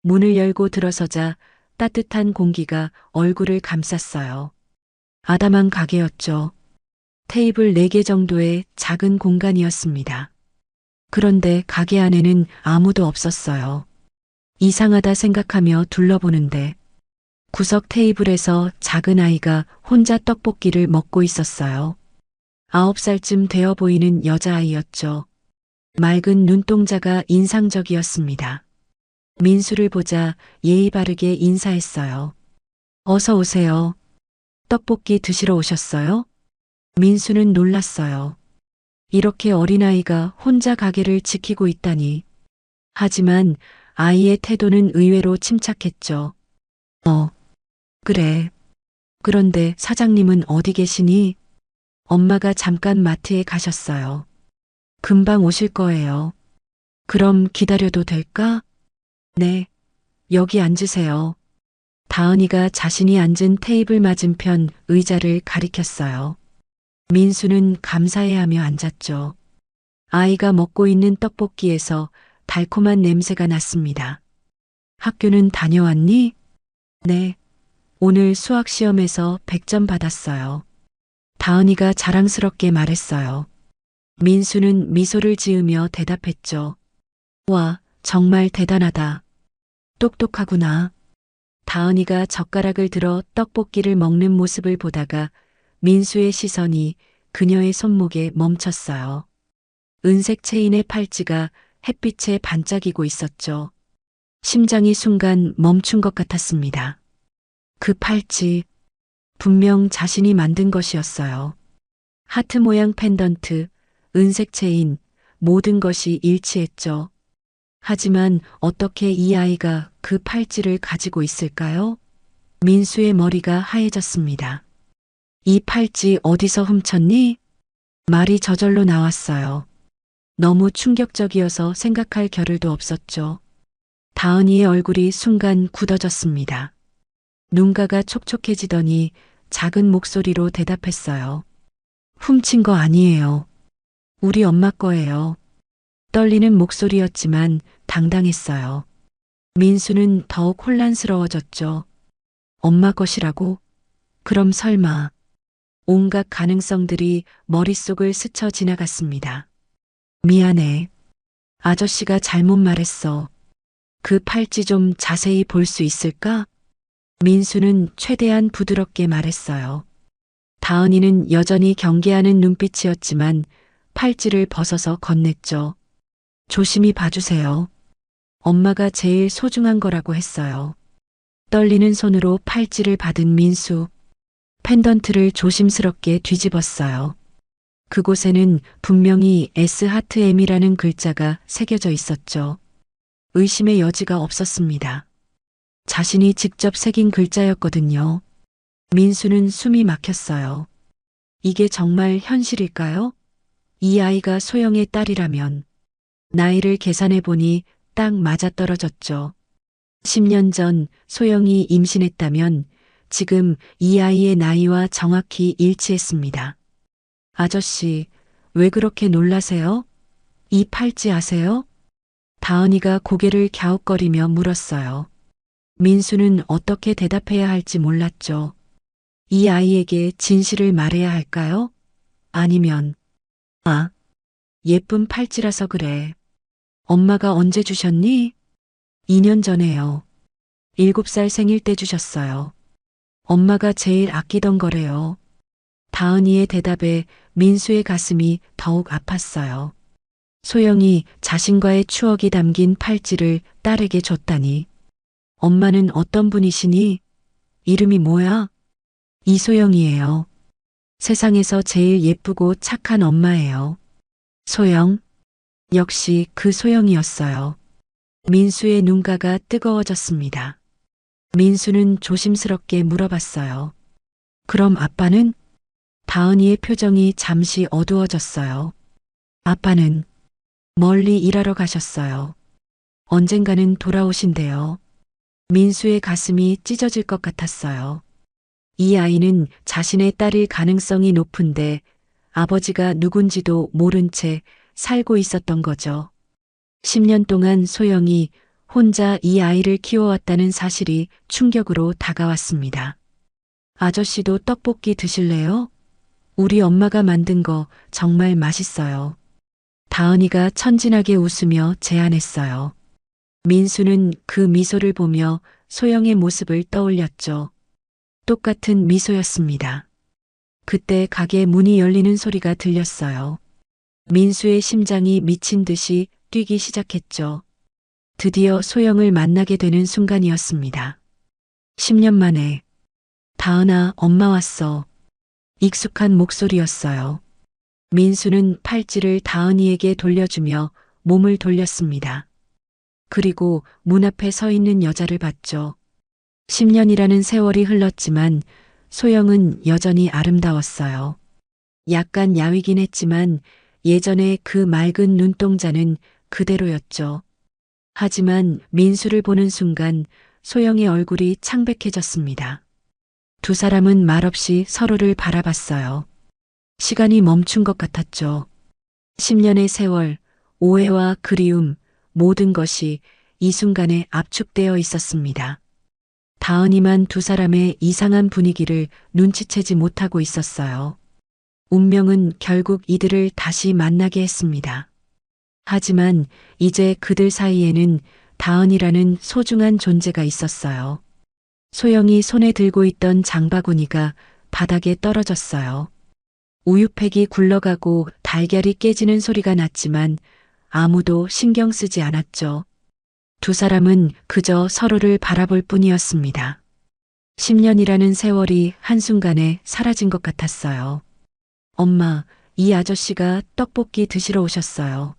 문을 열고 들어서자 따뜻한 공기가 얼굴을 감쌌어요. 아담한 가게였죠. 테이블 4개 정도의 작은 공간이었습니다. 그런데 가게 안에는 아무도 없었어요. 이상하다 생각하며 둘러보는데 구석 테이블에서 작은 아이가 혼자 떡볶이를 먹고 있었어요. 9살쯤 되어 보이는 여자아이였죠. 맑은 눈동자가 인상적이었습니다. 민수를 보자 예의 바르게 인사했어요. 어서 오세요. 떡볶이 드시러 오셨어요? 민수는 놀랐어요. 이렇게 어린아이가 혼자 가게를 지키고 있다니. 하지만 아이의 태도는 의외로 침착했죠. 그래. 그런데 사장님은 어디 계시니? 엄마가 잠깐 마트에 가셨어요. 금방 오실 거예요. 그럼 기다려도 될까? 네. 여기 앉으세요. 다은이가 자신이 앉은 테이블 맞은편 의자를 가리켰어요. 민수는 감사해하며 앉았죠. 아이가 먹고 있는 떡볶이에서 달콤한 냄새가 났습니다. 학교는 다녀왔니? 네. 오늘 수학 시험에서 100점 받았어요. 다은이가 자랑스럽게 말했어요. 민수는 미소를 지으며 대답했죠. 와, 정말 대단하다. 똑똑하구나. 다은이가 젓가락을 들어 떡볶이를 먹는 모습을 보다가 민수의 시선이 그녀의 손목에 멈췄어요. 은색 체인의 팔찌가 햇빛에 반짝이고 있었죠. 심장이 순간 멈춘 것 같았습니다. 그 팔찌, 분명 자신이 만든 것이었어요. 하트 모양 펜던트, 은색 체인, 모든 것이 일치했죠. 하지만 어떻게 이 아이가 그 팔찌를 가지고 있을까요? 민수의 머리가 하얘졌습니다. 이 팔찌 어디서 훔쳤니? 말이 저절로 나왔어요. 너무 충격적이어서 생각할 겨를도 없었죠. 다은이의 얼굴이 순간 굳어졌습니다. 눈가가 촉촉해지더니 작은 목소리로 대답했어요. 훔친 거 아니에요. 우리 엄마 거예요. 떨리는 목소리였지만 당당했어요. 민수는 더욱 혼란스러워졌죠. 엄마 것이라고? 그럼 설마. 온갖 가능성들이 머릿속을 스쳐 지나갔습니다. 미안해. 아저씨가 잘못 말했어. 그 팔찌 좀 자세히 볼 수 있을까? 민수는 최대한 부드럽게 말했어요. 다은이는 여전히 경계하는 눈빛이었지만 팔찌를 벗어서 건넸죠. 조심히 봐주세요. 엄마가 제일 소중한 거라고 했어요. 떨리는 손으로 팔찌를 받은 민수. 펜던트를 조심스럽게 뒤집었어요. 그곳에는 분명히 SHM이라는 글자가 새겨져 있었죠. 의심의 여지가 없었습니다. 자신이 직접 새긴 글자였거든요. 민수는 숨이 막혔어요. 이게 정말 현실일까요? 이 아이가 소영의 딸이라면 나이를 계산해 보니 딱 맞아떨어졌죠. 10년 전 소영이 임신했다면 지금 이 아이의 나이와 정확히 일치했습니다. 아저씨, 왜 그렇게 놀라세요? 이 팔찌 아세요? 다은이가 고개를 갸웃거리며 물었어요. 민수는 어떻게 대답해야 할지 몰랐죠. 이 아이에게 진실을 말해야 할까요? 아니면, 예쁜 팔찌라서 그래. 엄마가 언제 주셨니? 2년 전에요. 7살 생일 때 주셨어요. 엄마가 제일 아끼던 거래요. 다은이의 대답에 민수의 가슴이 더욱 아팠어요. 소영이 자신과의 추억이 담긴 팔찌를 딸에게 줬다니. 엄마는 어떤 분이시니? 이름이 뭐야? 이소영이에요. 세상에서 제일 예쁘고 착한 엄마예요. 소영. 역시 그 소영이었어요. 민수의 눈가가 뜨거워졌습니다. 민수는 조심스럽게 물어봤어요. 그럼 아빠는? 다은이의 표정이 잠시 어두워졌어요. 아빠는 멀리 일하러 가셨어요. 언젠가는 돌아오신대요. 민수의 가슴이 찢어질 것 같았어요. 이 아이는 자신의 딸일 가능성이 높은데 아버지가 누군지도 모른 채 살고 있었던 거죠. 10년 동안 소영이 혼자 이 아이를 키워왔다는 사실이 충격으로 다가왔습니다. 아저씨도 떡볶이 드실래요? 우리 엄마가 만든 거 정말 맛있어요. 다은이가 천진하게 웃으며 제안했어요. 민수는 그 미소를 보며 소영의 모습을 떠올렸죠. 똑같은 미소였습니다. 그때 가게 문이 열리는 소리가 들렸어요. 민수의 심장이 미친 듯이 뛰기 시작했죠. 드디어 소영을 만나게 되는 순간이었습니다. 10년 만에 다은아, 엄마 왔어. 익숙한 목소리였어요. 민수는 팔찌를 다은이에게 돌려주며 몸을 돌렸습니다. 그리고 문 앞에 서 있는 여자를 봤죠. 10년이라는 세월이 흘렀지만 소영은 여전히 아름다웠어요. 약간 야위긴 했지만 예전의 그 맑은 눈동자는 그대로였죠. 하지만 민수를 보는 순간 소영의 얼굴이 창백해졌습니다. 두 사람은 말없이 서로를 바라봤어요. 시간이 멈춘 것 같았죠. 10년의 세월, 오해와 그리움, 모든 것이 이 순간에 압축되어 있었습니다. 다은이만 두 사람의 이상한 분위기를 눈치채지 못하고 있었어요. 운명은 결국 이들을 다시 만나게 했습니다. 하지만 이제 그들 사이에는 다은이라는 소중한 존재가 있었어요. 소영이 손에 들고 있던 장바구니가 바닥에 떨어졌어요. 우유팩이 굴러가고 달걀이 깨지는 소리가 났지만 아무도 신경 쓰지 않았죠. 두 사람은 그저 서로를 바라볼 뿐이었습니다. 10년이라는 세월이 한순간에 사라진 것 같았어요. 엄마, 이 아저씨가 떡볶이 드시러 오셨어요.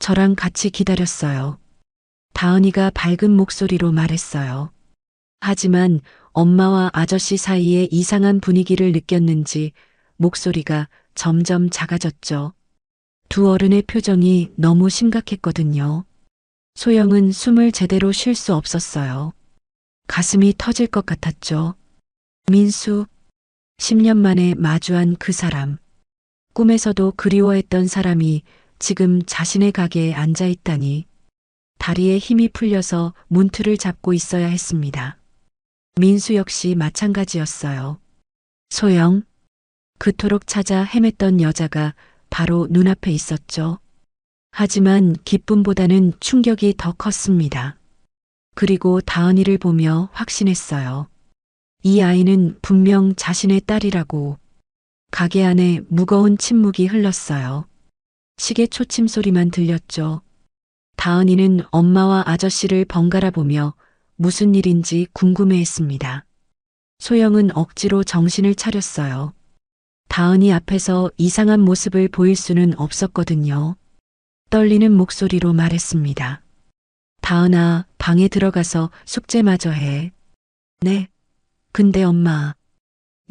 저랑 같이 기다렸어요. 다은이가 밝은 목소리로 말했어요. 하지만 엄마와 아저씨 사이에 이상한 분위기를 느꼈는지 목소리가 점점 작아졌죠. 두 어른의 표정이 너무 심각했거든요. 소영은 숨을 제대로 쉴 수 없었어요. 가슴이 터질 것 같았죠. 민수, 10년 만에 마주한 그 사람. 꿈에서도 그리워했던 사람이 지금 자신의 가게에 앉아 있다니. 다리에 힘이 풀려서 문틀을 잡고 있어야 했습니다. 민수 역시 마찬가지였어요. 소영, 그토록 찾아 헤맸던 여자가 바로 눈앞에 있었죠. 하지만 기쁨보다는 충격이 더 컸습니다. 그리고 다은이를 보며 확신했어요. 이 아이는 분명 자신의 딸이라고. 가게 안에 무거운 침묵이 흘렀어요. 시계 초침 소리만 들렸죠. 다은이는 엄마와 아저씨를 번갈아 보며 무슨 일인지 궁금해했습니다. 소영은 억지로 정신을 차렸어요. 다은이 앞에서 이상한 모습을 보일 수는 없었거든요. 떨리는 목소리로 말했습니다. 다은아, 방에 들어가서 숙제마저 해. 네. 근데 엄마.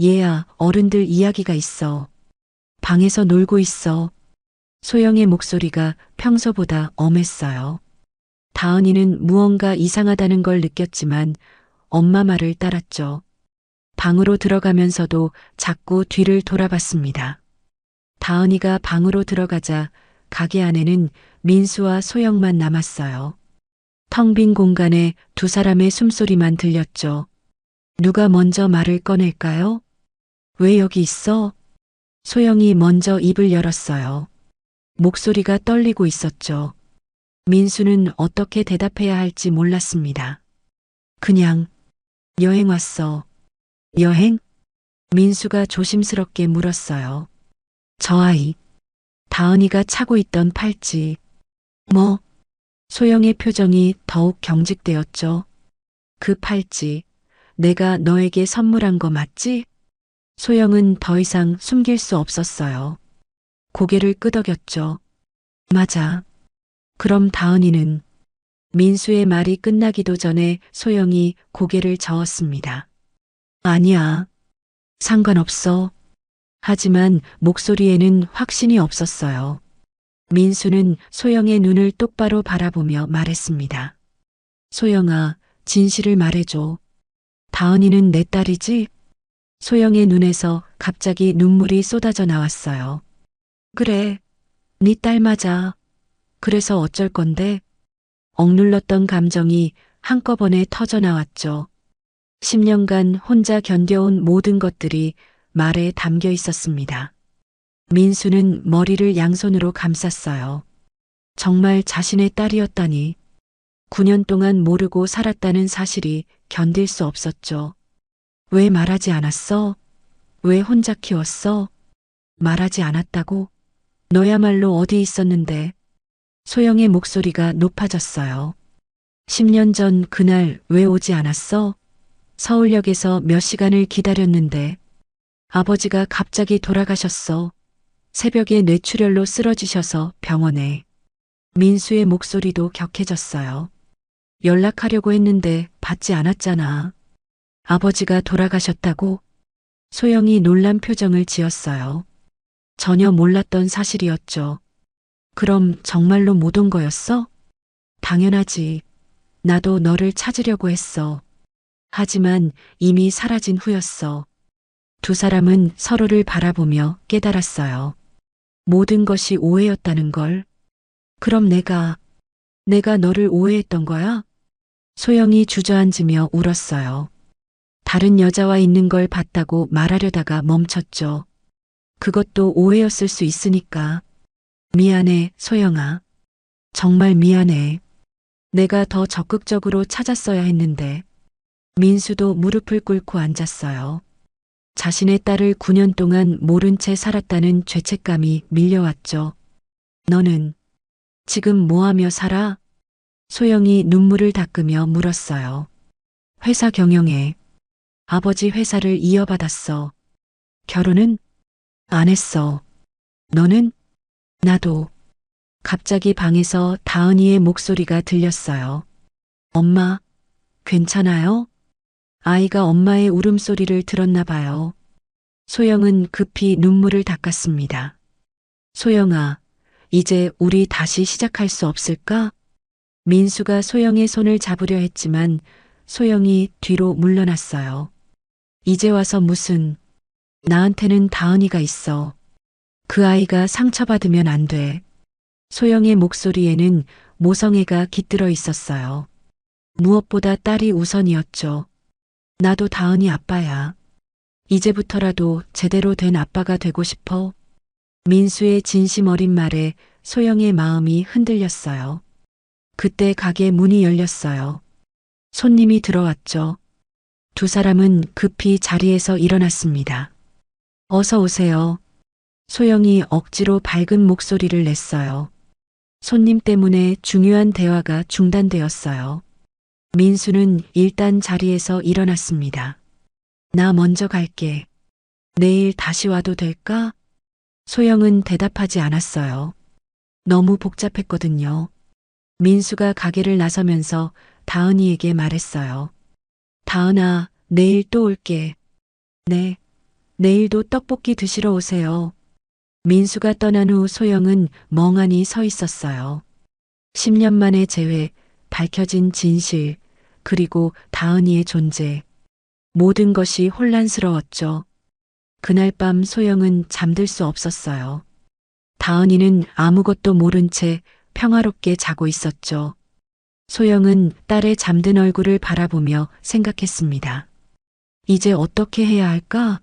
얘야, 어른들 이야기가 있어. 방에서 놀고 있어. 소영의 목소리가 평소보다 엄했어요. 다은이는 무언가 이상하다는 걸 느꼈지만 엄마 말을 따랐죠. 방으로 들어가면서도 자꾸 뒤를 돌아봤습니다. 다은이가 방으로 들어가자 가게 안에는 민수와 소영만 남았어요. 텅 빈 공간에 두 사람의 숨소리만 들렸죠. 누가 먼저 말을 꺼낼까요? 왜 여기 있어? 소영이 먼저 입을 열었어요. 목소리가 떨리고 있었죠. 민수는 어떻게 대답해야 할지 몰랐습니다. 그냥 여행 왔어. 여행? 민수가 조심스럽게 물었어요. 저 아이. 다은이가 차고 있던 팔찌. 뭐? 소영의 표정이 더욱 경직되었죠. 그 팔찌. 내가 너에게 선물한 거 맞지? 소영은 더 이상 숨길 수 없었어요. 고개를 끄덕였죠. 맞아. 그럼 다은이는? 민수의 말이 끝나기도 전에 소영이 고개를 저었습니다. 아니야. 상관없어. 하지만 목소리에는 확신이 없었어요. 민수는 소영의 눈을 똑바로 바라보며 말했습니다. 소영아, 진실을 말해줘. 다은이는 내 딸이지? 소영의 눈에서 갑자기 눈물이 쏟아져 나왔어요. 그래, 네 딸 맞아. 그래서 어쩔 건데? 억눌렀던 감정이 한꺼번에 터져 나왔죠. 10년간 혼자 견뎌온 모든 것들이 말에 담겨 있었습니다. 민수는 머리를 양손으로 감쌌어요. 정말 자신의 딸이었다니. 9년 동안 모르고 살았다는 사실이 견딜 수 없었죠. 왜 말하지 않았어? 왜 혼자 키웠어? 말하지 않았다고? 너야말로 어디 있었는데? 소영의 목소리가 높아졌어요. 10년 전 그날 왜 오지 않았어? 서울역에서 몇 시간을 기다렸는데 아버지가 갑자기 돌아가셨어. 새벽에 뇌출혈로 쓰러지셔서 병원에. 민수의 목소리도 격해졌어요. 연락하려고 했는데 받지 않았잖아. 아버지가 돌아가셨다고? 소영이 놀란 표정을 지었어요. 전혀 몰랐던 사실이었죠. 그럼 정말로 못 온 거였어? 당연하지. 나도 너를 찾으려고 했어. 하지만 이미 사라진 후였어. 두 사람은 서로를 바라보며 깨달았어요. 모든 것이 오해였다는 걸. 그럼 내가 너를 오해했던 거야? 소영이 주저앉으며 울었어요. 다른 여자와 있는 걸 봤다고 말하려다가 멈췄죠. 그것도 오해였을 수 있으니까. 미안해, 소영아. 정말 미안해. 내가 더 적극적으로 찾았어야 했는데. 민수도 무릎을 꿇고 앉았어요. 자신의 딸을 9년 동안 모른 채 살았다는 죄책감이 밀려왔죠. 너는 지금 뭐 하며 살아? 소영이 눈물을 닦으며 물었어요. 회사 경영해. 아버지 회사를 이어받았어. 결혼은? 안 했어. 너는? 나도. 갑자기 방에서 다은이의 목소리가 들렸어요. 엄마, 괜찮아요? 아이가 엄마의 울음소리를 들었나 봐요. 소영은 급히 눈물을 닦았습니다. 소영아, 이제 우리 다시 시작할 수 없을까? 민수가 소영의 손을 잡으려 했지만 소영이 뒤로 물러났어요. 이제 와서 무슨, 나한테는 다은이가 있어. 그 아이가 상처받으면 안 돼. 소영의 목소리에는 모성애가 깃들어 있었어요. 무엇보다 딸이 우선이었죠. 나도 다은이 아빠야. 이제부터라도 제대로 된 아빠가 되고 싶어. 민수의 진심 어린 말에 소영의 마음이 흔들렸어요. 그때 가게 문이 열렸어요. 손님이 들어왔죠. 두 사람은 급히 자리에서 일어났습니다. 어서 오세요. 소영이 억지로 밝은 목소리를 냈어요. 손님 때문에 중요한 대화가 중단되었어요. 민수는 일단 자리에서 일어났습니다. 나 먼저 갈게. 내일 다시 와도 될까? 소영은 대답하지 않았어요. 너무 복잡했거든요. 민수가 가게를 나서면서 다은이에게 말했어요. 다은아, 내일 또 올게. 네, 내일도 떡볶이 드시러 오세요. 민수가 떠난 후 소영은 멍하니 서 있었어요. 10년 만에 재회, 밝혀진 진실, 그리고 다은이의 존재. 모든 것이 혼란스러웠죠. 그날 밤 소영은 잠들 수 없었어요. 다은이는 아무것도 모른 채 평화롭게 자고 있었죠. 소영은 딸의 잠든 얼굴을 바라보며 생각했습니다. 이제 어떻게 해야 할까?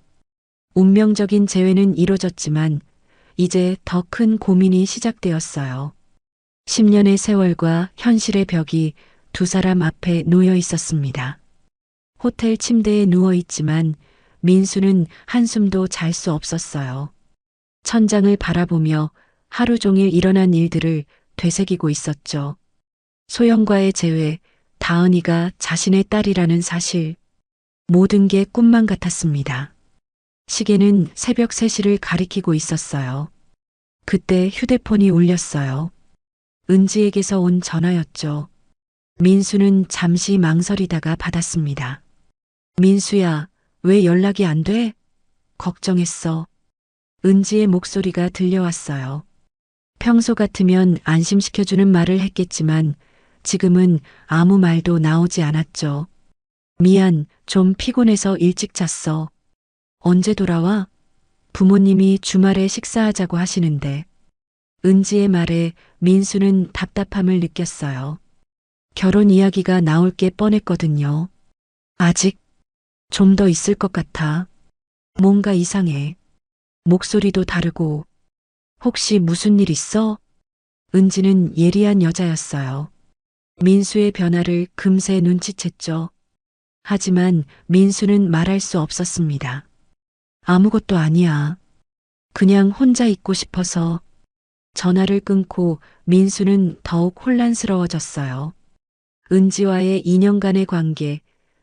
운명적인 재회는 이뤄졌지만 이제 더 큰 고민이 시작되었어요. 10년의 세월과 현실의 벽이 두 사람 앞에 놓여 있었습니다. 호텔 침대에 누워 있지만 민수는 한숨도 잘 수 없었어요. 천장을 바라보며 하루 종일 일어난 일들을 되새기고 있었죠. 소영과의 재회, 다은이가 자신의 딸이라는 사실, 모든 게 꿈만 같았습니다. 시계는 새벽 3시를 가리키고 있었어요. 그때 휴대폰이 울렸어요. 은지에게서 온 전화였죠. 민수는 잠시 망설이다가 받았습니다. 민수야, 왜 연락이 안 돼? 걱정했어. 은지의 목소리가 들려왔어요. 평소 같으면 안심시켜주는 말을 했겠지만 지금은 아무 말도 나오지 않았죠. 미안, 좀 피곤해서 일찍 잤어. 언제 돌아와? 부모님이 주말에 식사하자고 하시는데. 은지의 말에 민수는 답답함을 느꼈어요. 결혼 이야기가 나올 게 뻔했거든요. 아직 좀 더 있을 것 같아. 뭔가 이상해. 목소리도 다르고. 혹시 무슨 일 있어? 은지는 예리한 여자였어요. 민수의 변화를 금세 눈치챘죠. 하지만 민수는 말할 수 없었습니다. 아무것도 아니야. 그냥 혼자 있고 싶어서. 전화를 끊고 민수는 더욱 혼란스러워졌어요. 은지와의 2년간의 관계,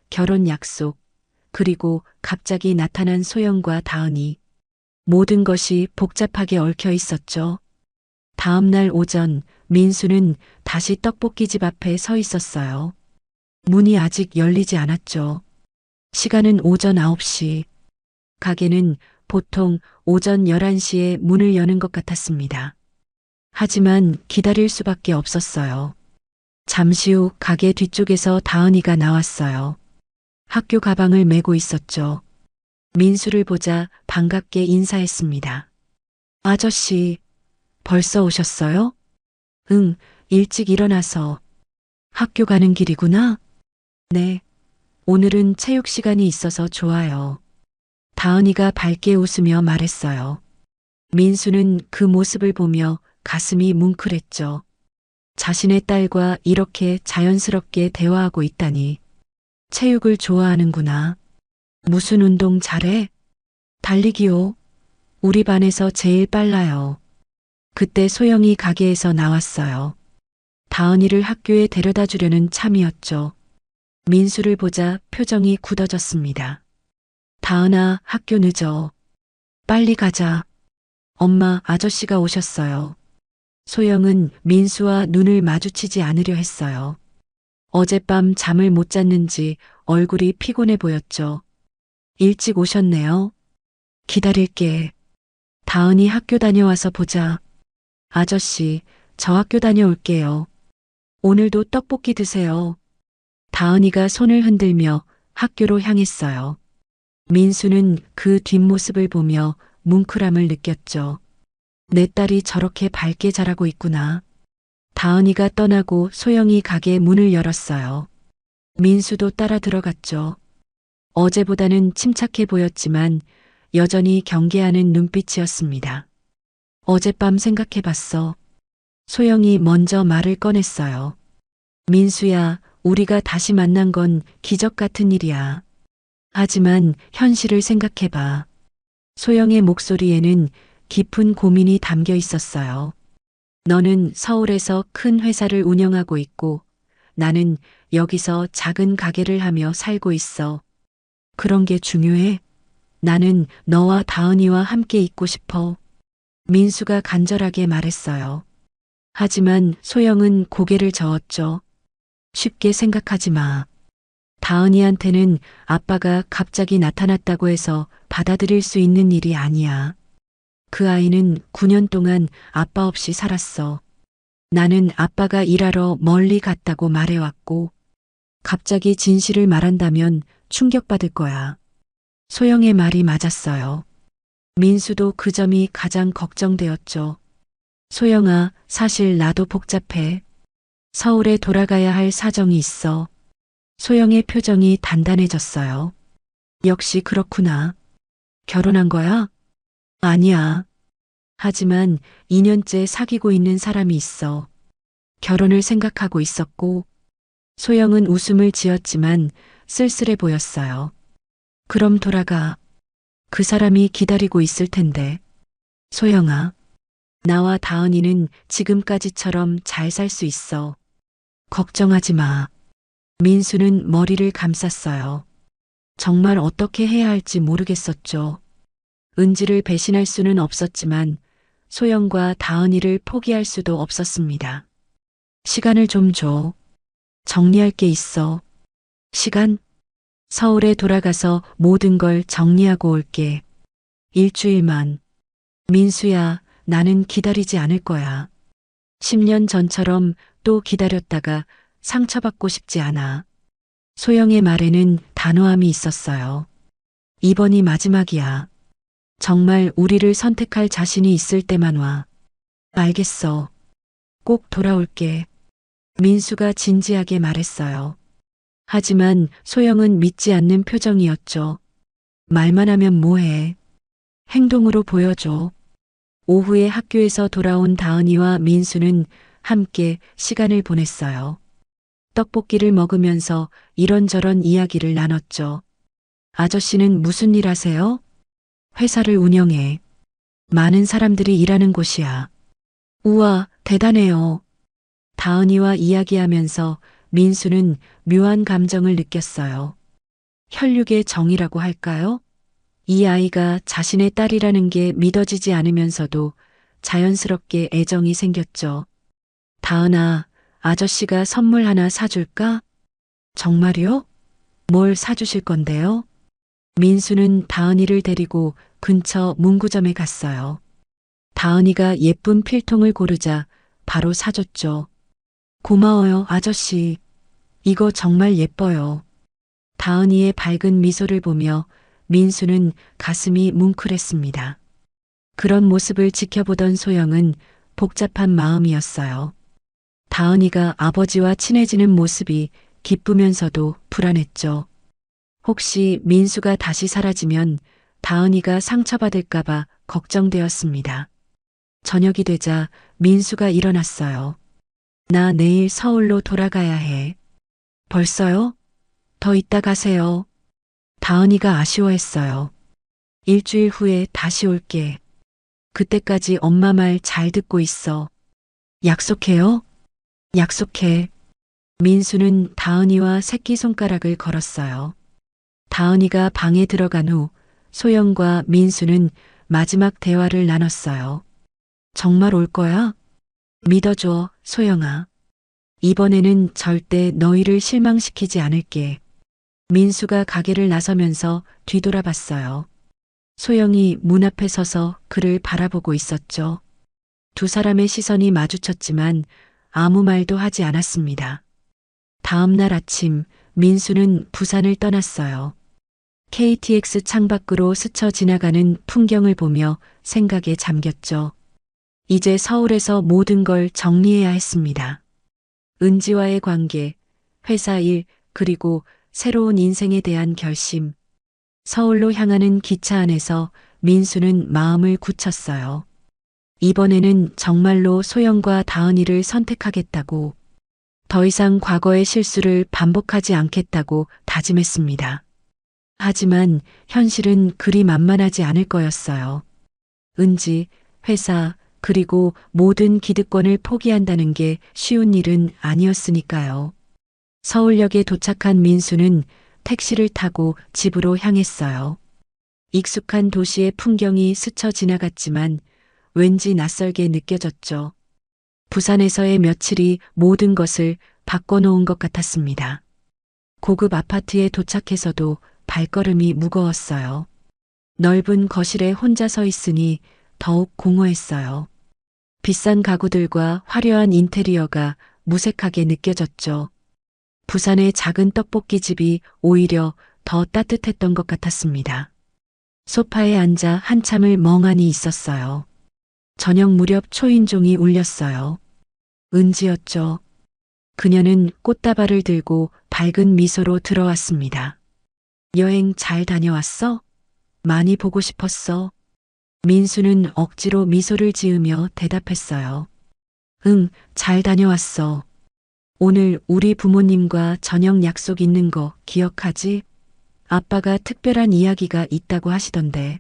결혼 약속, 그리고 갑자기 나타난 소영과 다은이. 모든 것이 복잡하게 얽혀 있었죠. 다음 날 오전 민수는 다시 떡볶이집 앞에 서 있었어요. 문이 아직 열리지 않았죠. 시간은 오전 9시. 가게는 보통 오전 11시에 문을 여는 것 같았습니다. 하지만 기다릴 수밖에 없었어요. 잠시 후 가게 뒤쪽에서 다은이가 나왔어요. 학교 가방을 메고 있었죠. 민수를 보자 반갑게 인사했습니다. 아저씨, 벌써 오셨어요? 응, 일찍 일어나서. 학교 가는 길이구나? 네. 오늘은 체육 시간이 있어서 좋아요. 다은이가 밝게 웃으며 말했어요. 민수는 그 모습을 보며 가슴이 뭉클했죠. 자신의 딸과 이렇게 자연스럽게 대화하고 있다니. 체육을 좋아하는구나. 무슨 운동 잘해? 달리기요. 우리 반에서 제일 빨라요. 그때 소영이 가게에서 나왔어요. 다은이를 학교에 데려다 주려는 참이었죠. 민수를 보자 표정이 굳어졌습니다. 다은아, 학교 늦어. 빨리 가자. 엄마, 아저씨가 오셨어요. 소영은 민수와 눈을 마주치지 않으려 했어요. 어젯밤 잠을 못 잤는지 얼굴이 피곤해 보였죠. 일찍 오셨네요. 기다릴게. 다은이 학교 다녀와서 보자. 아저씨, 저 학교 다녀올게요. 오늘도 떡볶이 드세요. 다은이가 손을 흔들며 학교로 향했어요. 민수는 그 뒷모습을 보며 뭉클함을 느꼈죠. 내 딸이 저렇게 밝게 자라고 있구나. 다은이가 떠나고 소영이 가게 문을 열었어요. 민수도 따라 들어갔죠. 어제보다는 침착해 보였지만 여전히 경계하는 눈빛이었습니다. 어젯밤 생각해봤어. 소영이 먼저 말을 꺼냈어요. 민수야, 우리가 다시 만난 건 기적 같은 일이야. 하지만 현실을 생각해봐. 소영의 목소리에는 깊은 고민이 담겨 있었어요. 너는 서울에서 큰 회사를 운영하고 있고 나는 여기서 작은 가게를 하며 살고 있어. 그런 게 중요해? 나는 너와 다은이와 함께 있고 싶어. 민수가 간절하게 말했어요. 하지만 소영은 고개를 저었죠. 쉽게 생각하지 마. 다은이한테는 아빠가 갑자기 나타났다고 해서 받아들일 수 있는 일이 아니야. 그 아이는 9년 동안 아빠 없이 살았어. 나는 아빠가 일하러 멀리 갔다고 말해왔고, 갑자기 진실을 말한다면 충격받을 거야. 소영의 말이 맞았어요. 민수도 그 점이 가장 걱정되었죠. 소영아, 사실 나도 복잡해. 서울에 돌아가야 할 사정이 있어. 소영의 표정이 단단해졌어요. 역시 그렇구나. 결혼한 거야? 아니야. 하지만 2년째 사귀고 있는 사람이 있어. 결혼을 생각하고 있었고, 소영은 웃음을 지었지만 쓸쓸해 보였어요. 그럼 돌아가. 그 사람이 기다리고 있을 텐데. 소영아, 나와 다은이는 지금까지처럼 잘 살 수 있어. 걱정하지 마. 민수는 머리를 감쌌어요. 정말 어떻게 해야 할지 모르겠었죠. 은지를 배신할 수는 없었지만 소영과 다은이를 포기할 수도 없었습니다. 시간을 좀 줘. 정리할 게 있어. 시간? 서울에 돌아가서 모든 걸 정리하고 올게. 일주일만. 민수야, 나는 기다리지 않을 거야. 10년 전처럼 또 기다렸다가 상처받고 싶지 않아. 소영의 말에는 단호함이 있었어요. 이번이 마지막이야. 정말 우리를 선택할 자신이 있을 때만 와. 알겠어. 꼭 돌아올게. 민수가 진지하게 말했어요. 하지만 소영은 믿지 않는 표정이었죠. 말만 하면 뭐해. 행동으로 보여줘. 오후에 학교에서 돌아온 다은이와 민수는 함께 시간을 보냈어요. 떡볶이를 먹으면서 이런저런 이야기를 나눴죠. 아저씨는 무슨 일 하세요? 회사를 운영해. 많은 사람들이 일하는 곳이야. 우와, 대단해요. 다은이와 이야기하면서 민수는 묘한 감정을 느꼈어요. 혈육의 정이라고 할까요? 이 아이가 자신의 딸이라는 게 믿어지지 않으면서도 자연스럽게 애정이 생겼죠. 다은아, 아저씨가 선물 하나 사줄까? 정말요? 뭘 사주실 건데요? 민수는 다은이를 데리고 근처 문구점에 갔어요. 다은이가 예쁜 필통을 고르자 바로 사줬죠. 고마워요, 아저씨. 이거 정말 예뻐요. 다은이의 밝은 미소를 보며 민수는 가슴이 뭉클했습니다. 그런 모습을 지켜보던 소영은 복잡한 마음이었어요. 다은이가 아버지와 친해지는 모습이 기쁘면서도 불안했죠. 혹시 민수가 다시 사라지면 다은이가 상처받을까봐 걱정되었습니다. 저녁이 되자 민수가 일어났어요. 나 내일 서울로 돌아가야 해. 벌써요? 더 이따 가세요. 다은이가 아쉬워했어요. 일주일 후에 다시 올게. 그때까지 엄마 말 잘 듣고 있어. 약속해요? 약속해. 민수는 다은이와 새끼손가락을 걸었어요. 다은이가 방에 들어간 후 소영과 민수는 마지막 대화를 나눴어요. 정말 올 거야? 믿어줘, 소영아. 이번에는 절대 너희를 실망시키지 않을게. 민수가 가게를 나서면서 뒤돌아봤어요. 소영이 문 앞에 서서 그를 바라보고 있었죠. 두 사람의 시선이 마주쳤지만 아무 말도 하지 않았습니다. 다음 날 아침 민수는 부산을 떠났어요. KTX 창밖으로 스쳐 지나가는 풍경을 보며 생각에 잠겼죠. 이제 서울에서 모든 걸 정리해야 했습니다. 은지와의 관계, 회사 일, 그리고 새로운 인생에 대한 결심. 서울로 향하는 기차 안에서 민수는 마음을 굳혔어요. 이번에는 정말로 소영과 다은이를 선택하겠다고, 더 이상 과거의 실수를 반복하지 않겠다고 다짐했습니다. 하지만 현실은 그리 만만하지 않을 거였어요. 은지, 회사, 그리고 모든 기득권을 포기한다는 게 쉬운 일은 아니었으니까요. 서울역에 도착한 민수는 택시를 타고 집으로 향했어요. 익숙한 도시의 풍경이 스쳐 지나갔지만 왠지 낯설게 느껴졌죠. 부산에서의 며칠이 모든 것을 바꿔놓은 것 같았습니다. 고급 아파트에 도착해서도 발걸음이 무거웠어요. 넓은 거실에 혼자 서 있으니 더욱 공허했어요. 비싼 가구들과 화려한 인테리어가 무색하게 느껴졌죠. 부산의 작은 떡볶이 집이 오히려 더 따뜻했던 것 같았습니다. 소파에 앉아 한참을 멍하니 있었어요. 저녁 무렵 초인종이 울렸어요. 은지였죠. 그녀는 꽃다발을 들고 밝은 미소로 들어왔습니다. 여행 잘 다녀왔어? 많이 보고 싶었어. 민수는 억지로 미소를 지으며 대답했어요. 응, 잘 다녀왔어. 오늘 우리 부모님과 저녁 약속 있는 거 기억하지? 아빠가 특별한 이야기가 있다고 하시던데.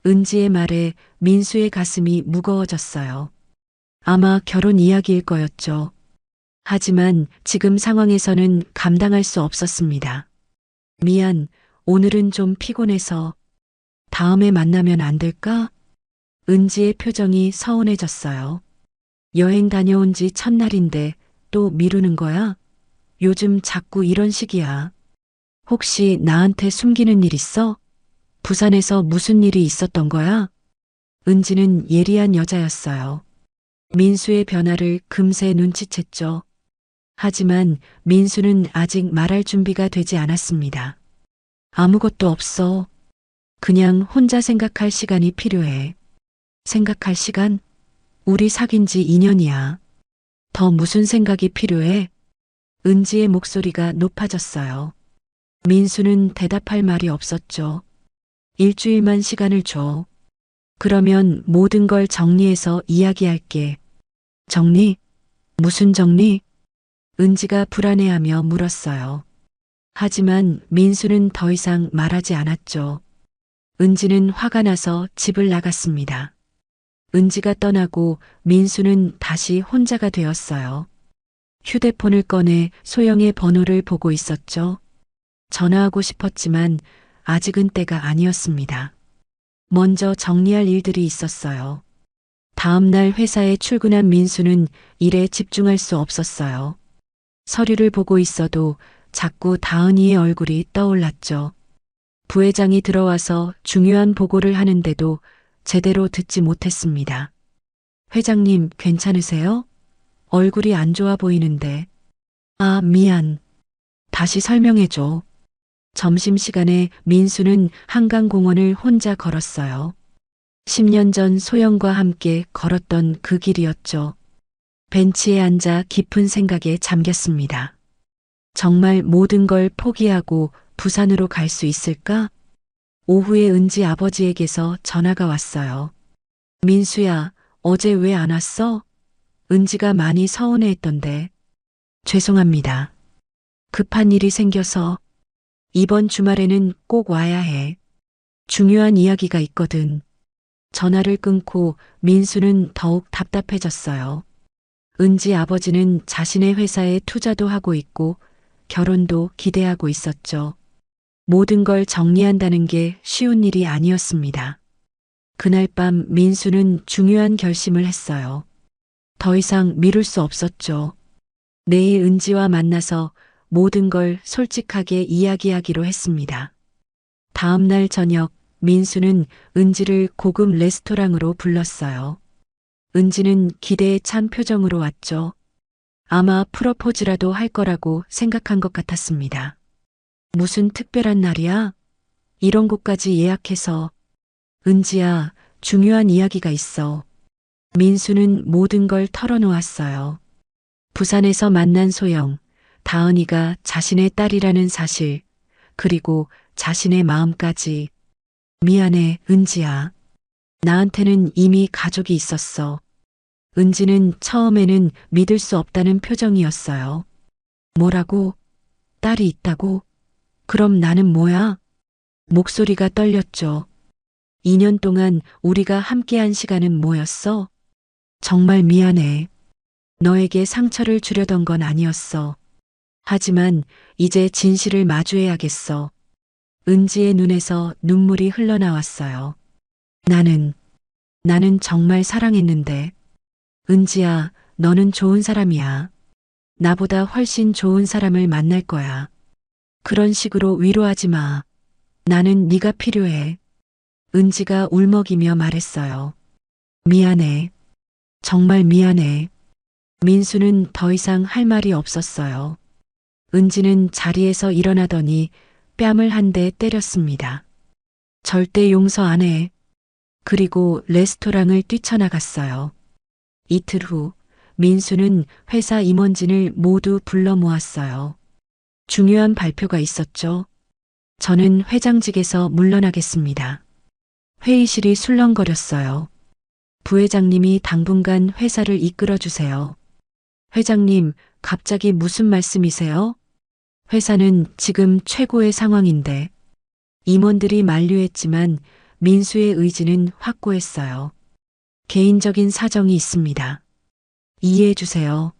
은지의 말에 민수의 가슴이 무거워졌어요. 아마 결혼 이야기일 거였죠. 하지만 지금 상황에서는 감당할 수 없었습니다. 미안, 오늘은 좀 피곤해서 다음에 만나면 안 될까? 은지의 표정이 서운해졌어요. 여행 다녀온 지 첫날인데 또 미루는 거야? 요즘 자꾸 이런 식이야. 혹시 나한테 숨기는 일 있어? 부산에서 무슨 일이 있었던 거야? 은지는 예리한 여자였어요. 민수의 변화를 금세 눈치챘죠. 하지만 민수는 아직 말할 준비가 되지 않았습니다. 아무것도 없어. 그냥 혼자 생각할 시간이 필요해. 생각할 시간? 우리 사귄 지 2년이야. 더 무슨 생각이 필요해? 은지의 목소리가 높아졌어요. 민수는 대답할 말이 없었죠. 일주일만 시간을 줘. 그러면 모든 걸 정리해서 이야기할게. 정리? 무슨 정리? 은지가 불안해하며 물었어요. 하지만 민수는 더 이상 말하지 않았죠. 은지는 화가 나서 집을 나갔습니다. 은지가 떠나고 민수는 다시 혼자가 되었어요. 휴대폰을 꺼내 소영의 번호를 보고 있었죠. 전화하고 싶었지만 아직은 때가 아니었습니다. 먼저 정리할 일들이 있었어요. 다음 날 회사에 출근한 민수는 일에 집중할 수 없었어요. 서류를 보고 있어도 자꾸 다은이의 얼굴이 떠올랐죠. 부회장이 들어와서 중요한 보고를 하는데도 제대로 듣지 못했습니다. 회장님, 괜찮으세요? 얼굴이 안 좋아 보이는데. 아, 미안. 다시 설명해줘. 점심시간에 민수는 한강공원을 혼자 걸었어요. 10년 전 소영과 함께 걸었던 그 길이었죠. 벤치에 앉아 깊은 생각에 잠겼습니다. 정말 모든 걸 포기하고 부산으로 갈 수 있을까? 오후에 은지 아버지에게서 전화가 왔어요. 민수야, 어제 왜 안 왔어? 은지가 많이 서운해했던데. 죄송합니다. 급한 일이 생겨서 이번 주말에는 꼭 와야 해. 중요한 이야기가 있거든. 전화를 끊고 민수는 더욱 답답해졌어요. 은지 아버지는 자신의 회사에 투자도 하고 있고 결혼도 기대하고 있었죠. 모든 걸 정리한다는 게 쉬운 일이 아니었습니다. 그날 밤 민수는 중요한 결심을 했어요. 더 이상 미룰 수 없었죠. 내일 은지와 만나서 모든 걸 솔직하게 이야기하기로 했습니다. 다음 날 저녁 민수는 은지를 고급 레스토랑으로 불렀어요. 은지는 기대에 찬 표정으로 왔죠. 아마 프로포즈라도 할 거라고 생각한 것 같았습니다. 무슨 특별한 날이야? 이런 곳까지 예약해서. 은지야, 중요한 이야기가 있어. 민수는 모든 걸 털어놓았어요. 부산에서 만난 소영, 다은이가 자신의 딸이라는 사실, 그리고 자신의 마음까지. 미안해, 은지야. 나한테는 이미 가족이 있었어. 은지는 처음에는 믿을 수 없다는 표정이었어요. 뭐라고? 딸이 있다고? 그럼 나는 뭐야? 목소리가 떨렸죠. 2년 동안 우리가 함께한 시간은 뭐였어? 정말 미안해. 너에게 상처를 주려던 건 아니었어. 하지만 이제 진실을 마주해야겠어. 은지의 눈에서 눈물이 흘러나왔어요. 나는 정말 사랑했는데. 은지야, 너는 좋은 사람이야. 나보다 훨씬 좋은 사람을 만날 거야. 그런 식으로 위로하지 마. 나는 네가 필요해. 은지가 울먹이며 말했어요. 미안해. 정말 미안해. 민수는 더 이상 할 말이 없었어요. 은지는 자리에서 일어나더니 뺨을 한 대 때렸습니다. 절대 용서 안 해. 그리고 레스토랑을 뛰쳐나갔어요. 이틀 후 민수는 회사 임원진을 모두 불러 모았어요. 중요한 발표가 있었죠. 저는 회장직에서 물러나겠습니다. 회의실이 술렁거렸어요. 부회장님이 당분간 회사를 이끌어 주세요. 회장님, 갑자기 무슨 말씀이세요? 회사는 지금 최고의 상황인데. 임원들이 만류했지만 민수의 의지는 확고했어요. 개인적인 사정이 있습니다. 이해해 주세요.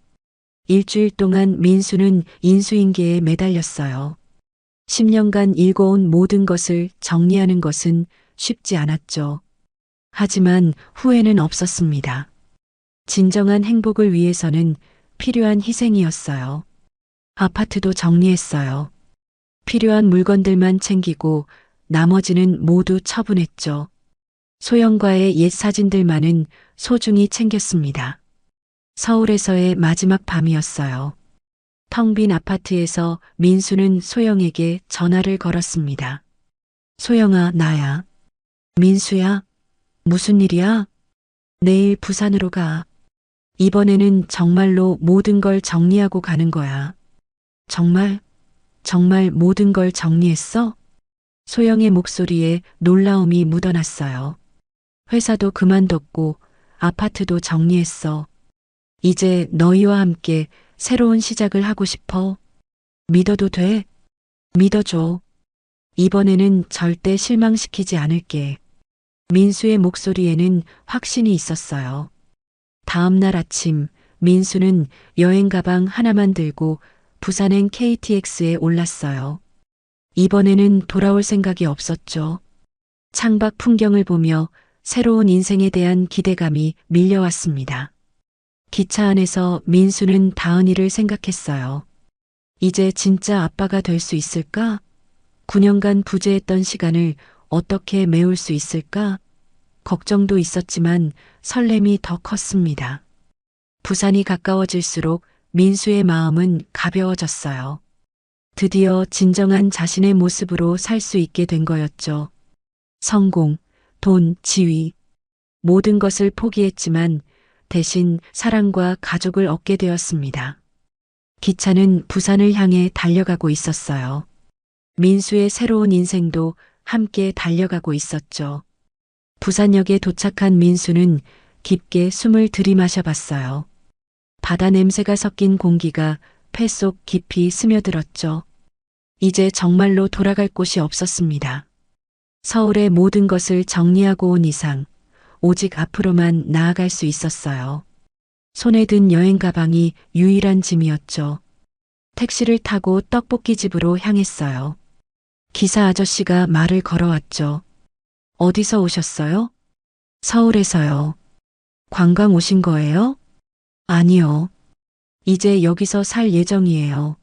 일주일 동안 민수는 인수인계에 매달렸어요. 10년간 읽어온 모든 것을 정리하는 것은 쉽지 않았죠. 하지만 후회는 없었습니다. 진정한 행복을 위해서는 필요한 희생이었어요. 아파트도 정리했어요. 필요한 물건들만 챙기고 나머지는 모두 처분했죠. 소영과의 옛 사진들만은 소중히 챙겼습니다. 서울에서의 마지막 밤이었어요. 텅 빈 아파트에서 민수는 소영에게 전화를 걸었습니다. 소영아, 나야. 민수야? 무슨 일이야? 내일 부산으로 가. 이번에는 정말로 모든 걸 정리하고 가는 거야. 정말, 정말 모든 걸 정리했어? 소영의 목소리에 놀라움이 묻어났어요. 회사도 그만뒀고 아파트도 정리했어. 이제 너희와 함께 새로운 시작을 하고 싶어. 믿어도 돼? 믿어줘. 이번에는 절대 실망시키지 않을게. 민수의 목소리에는 확신이 있었어요. 다음 날 아침, 민수는 여행 가방 하나만 들고 부산행 KTX에 올랐어요. 이번에는 돌아올 생각이 없었죠. 창밖 풍경을 보며 새로운 인생에 대한 기대감이 밀려왔습니다. 기차 안에서 민수는 다은이를 생각했어요. 이제 진짜 아빠가 될 수 있을까? 9년간 부재했던 시간을 어떻게 메울 수 있을까? 걱정도 있었지만 설렘이 더 컸습니다. 부산이 가까워질수록 민수의 마음은 가벼워졌어요. 드디어 진정한 자신의 모습으로 살 수 있게 된 거였죠. 성공, 돈, 지위, 모든 것을 포기했지만 대신 사랑과 가족을 얻게 되었습니다. 기차는 부산을 향해 달려가고 있었어요. 민수의 새로운 인생도 함께 달려가고 있었죠. 부산역에 도착한 민수는 깊게 숨을 들이마셔 봤어요. 바다 냄새가 섞인 공기가 폐 속 깊이 스며들었죠. 이제 정말로 돌아갈 곳이 없었습니다. 서울의 모든 것을 정리하고 온 이상 오직 앞으로만 나아갈 수 있었어요. 손에 든 여행 가방이 유일한 짐이었죠. 택시를 타고 떡볶이 집으로 향했어요. 기사 아저씨가 말을 걸어왔죠. 어디서 오셨어요? 서울에서요. 관광 오신 거예요? 아니요. 이제 여기서 살 예정이에요.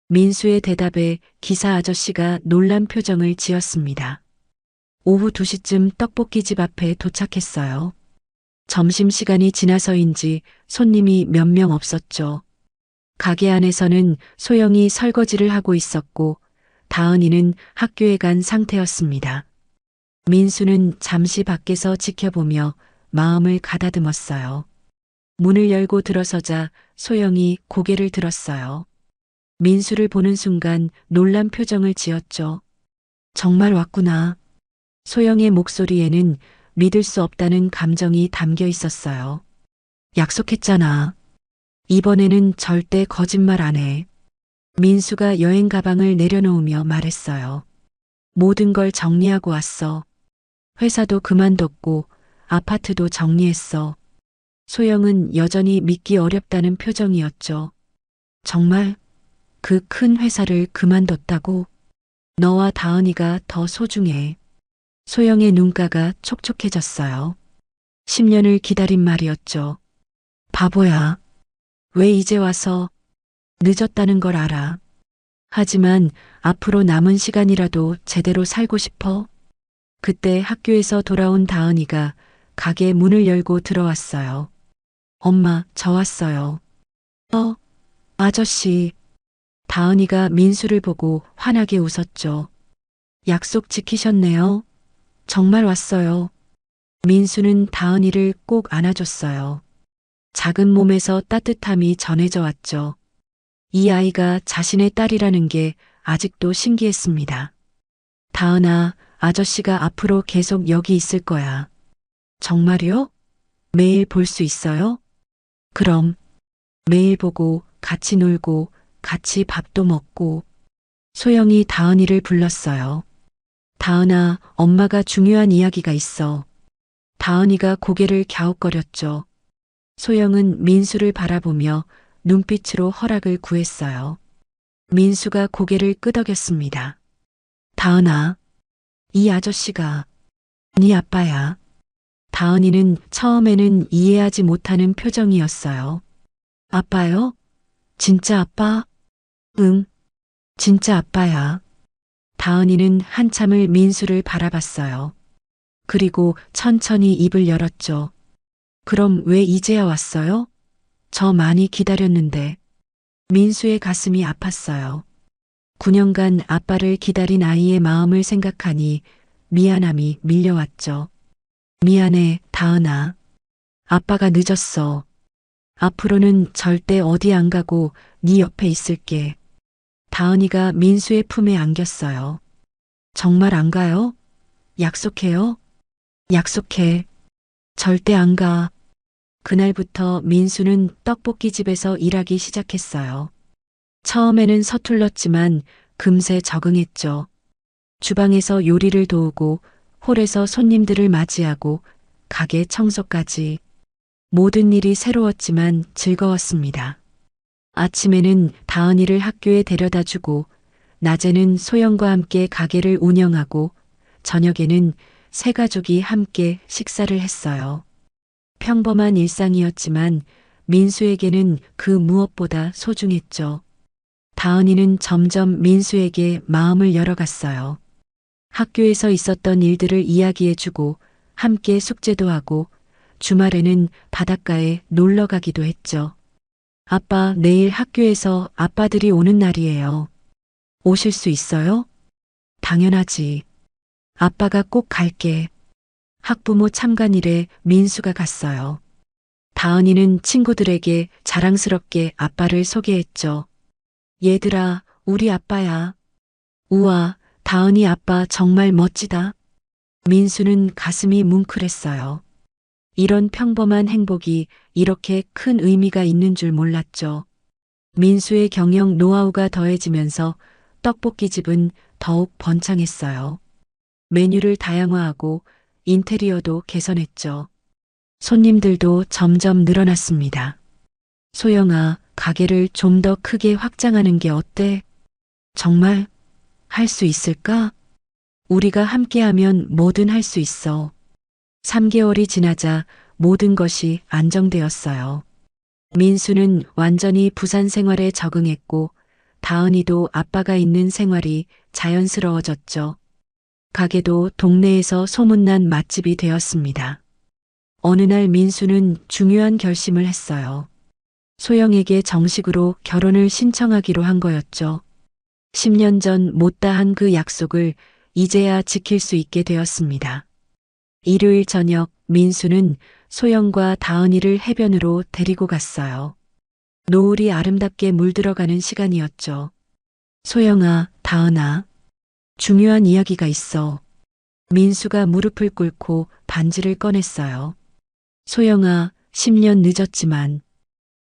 민수의 대답에 기사 아저씨가 놀란 표정을 지었습니다. 오후 2시쯤 떡볶이집 앞에 도착했어요. 점심시간이 지나서인지 손님이 몇 명 없었죠. 가게 안에서는 소영이 설거지를 하고 있었고 다은이는 학교에 간 상태였습니다. 민수는 잠시 밖에서 지켜보며 마음을 가다듬었어요. 문을 열고 들어서자 소영이 고개를 들었어요. 민수를 보는 순간 놀란 표정을 지었죠. 정말 왔구나. 소영의 목소리에는 믿을 수 없다는 감정이 담겨 있었어요. 약속했잖아. 이번에는 절대 거짓말 안 해. 민수가 여행 가방을 내려놓으며 말했어요. 모든 걸 정리하고 왔어. 회사도 그만뒀고 아파트도 정리했어. 소영은 여전히 믿기 어렵다는 표정이었죠. 정말 그 큰 회사를 그만뒀다고? 너와 다은이가 더 소중해. 소영의 눈가가 촉촉해졌어요. 10년을 기다린 말이었죠. 바보야. 왜 이제 와서 늦었다는 걸 알아. 하지만 앞으로 남은 시간이라도 제대로 살고 싶어. 그때 학교에서 돌아온 다은이가 가게 문을 열고 들어왔어요. 엄마, 저 왔어요. 아저씨. 다은이가 민수를 보고 환하게 웃었죠. 약속 지키셨네요. 정말 왔어요. 민수는 다은이를 꼭 안아줬어요. 작은 몸에서 따뜻함이 전해져 왔죠. 이 아이가 자신의 딸이라는 게 아직도 신기했습니다. 다은아, 아저씨가 앞으로 계속 여기 있을 거야. 정말요? 매일 볼 수 있어요? 그럼 매일 보고 같이 놀고 같이 밥도 먹고. 소영이 다은이를 불렀어요. 다은아, 엄마가 중요한 이야기가 있어. 다은이가 고개를 갸웃거렸죠. 소영은 민수를 바라보며 눈빛으로 허락을 구했어요. 민수가 고개를 끄덕였습니다. 다은아, 이 아저씨가 네 아빠야. 다은이는 처음에는 이해하지 못하는 표정이었어요. 아빠요? 진짜 아빠? 응, 진짜 아빠야. 다은이는 한참을 민수를 바라봤어요. 그리고 천천히 입을 열었죠. 그럼 왜 이제야 왔어요? 저 많이 기다렸는데. 민수의 가슴이 아팠어요. 9년간 아빠를 기다린 아이의 마음을 생각하니 미안함이 밀려왔죠. 미안해, 다은아. 아빠가 늦었어. 앞으로는 절대 어디 안 가고 네 옆에 있을게. 다은이가 민수의 품에 안겼어요. 정말 안 가요? 약속해요? 약속해. 절대 안 가. 그날부터 민수는 떡볶이집에서 일하기 시작했어요. 처음에는 서툴렀지만 금세 적응했죠. 주방에서 요리를 도우고 홀에서 손님들을 맞이하고 가게 청소까지 모든 일이 새로웠지만 즐거웠습니다. 아침에는 다은이를 학교에 데려다 주고 낮에는 소영과 함께 가게를 운영하고 저녁에는 세 가족이 함께 식사를 했어요. 평범한 일상이었지만 민수에게는 그 무엇보다 소중했죠. 다은이는 점점 민수에게 마음을 열어갔어요. 학교에서 있었던 일들을 이야기해주고 함께 숙제도 하고 주말에는 바닷가에 놀러 가기도 했죠. 아빠, 내일 학교에서 아빠들이 오는 날이에요. 오실 수 있어요? 당연하지. 아빠가 꼭 갈게. 학부모 참관일에 민수가 갔어요. 다은이는 친구들에게 자랑스럽게 아빠를 소개했죠. 얘들아, 우리 아빠야. 우와, 다은이 아빠 정말 멋지다. 민수는 가슴이 뭉클했어요. 이런 평범한 행복이 이렇게 큰 의미가 있는 줄 몰랐죠. 민수의 경영 노하우가 더해지면서 떡볶이집은 더욱 번창했어요. 메뉴를 다양화하고 인테리어도 개선했죠. 손님들도 점점 늘어났습니다. 소영아, 가게를 좀 더 크게 확장하는 게 어때? 정말 할 수 있을까? 우리가 함께하면 뭐든 할 수 있어. 3개월이 지나자 모든 것이 안정되었어요. 민수는 완전히 부산 생활에 적응했고 다은이도 아빠가 있는 생활이 자연스러워졌죠. 가게도 동네에서 소문난 맛집이 되었습니다. 어느 날 민수는 중요한 결심을 했어요. 소영에게 정식으로 결혼을 신청하기로 한 거였죠. 10년 전 못다한 그 약속을 이제야 지킬 수 있게 되었습니다. 일요일 저녁 민수는 소영과 다은이를 해변으로 데리고 갔어요. 노을이 아름답게 물들어가는 시간이었죠. 소영아, 다은아, 중요한 이야기가 있어. 민수가 무릎을 꿇고 반지를 꺼냈어요. 소영아, 10년 늦었지만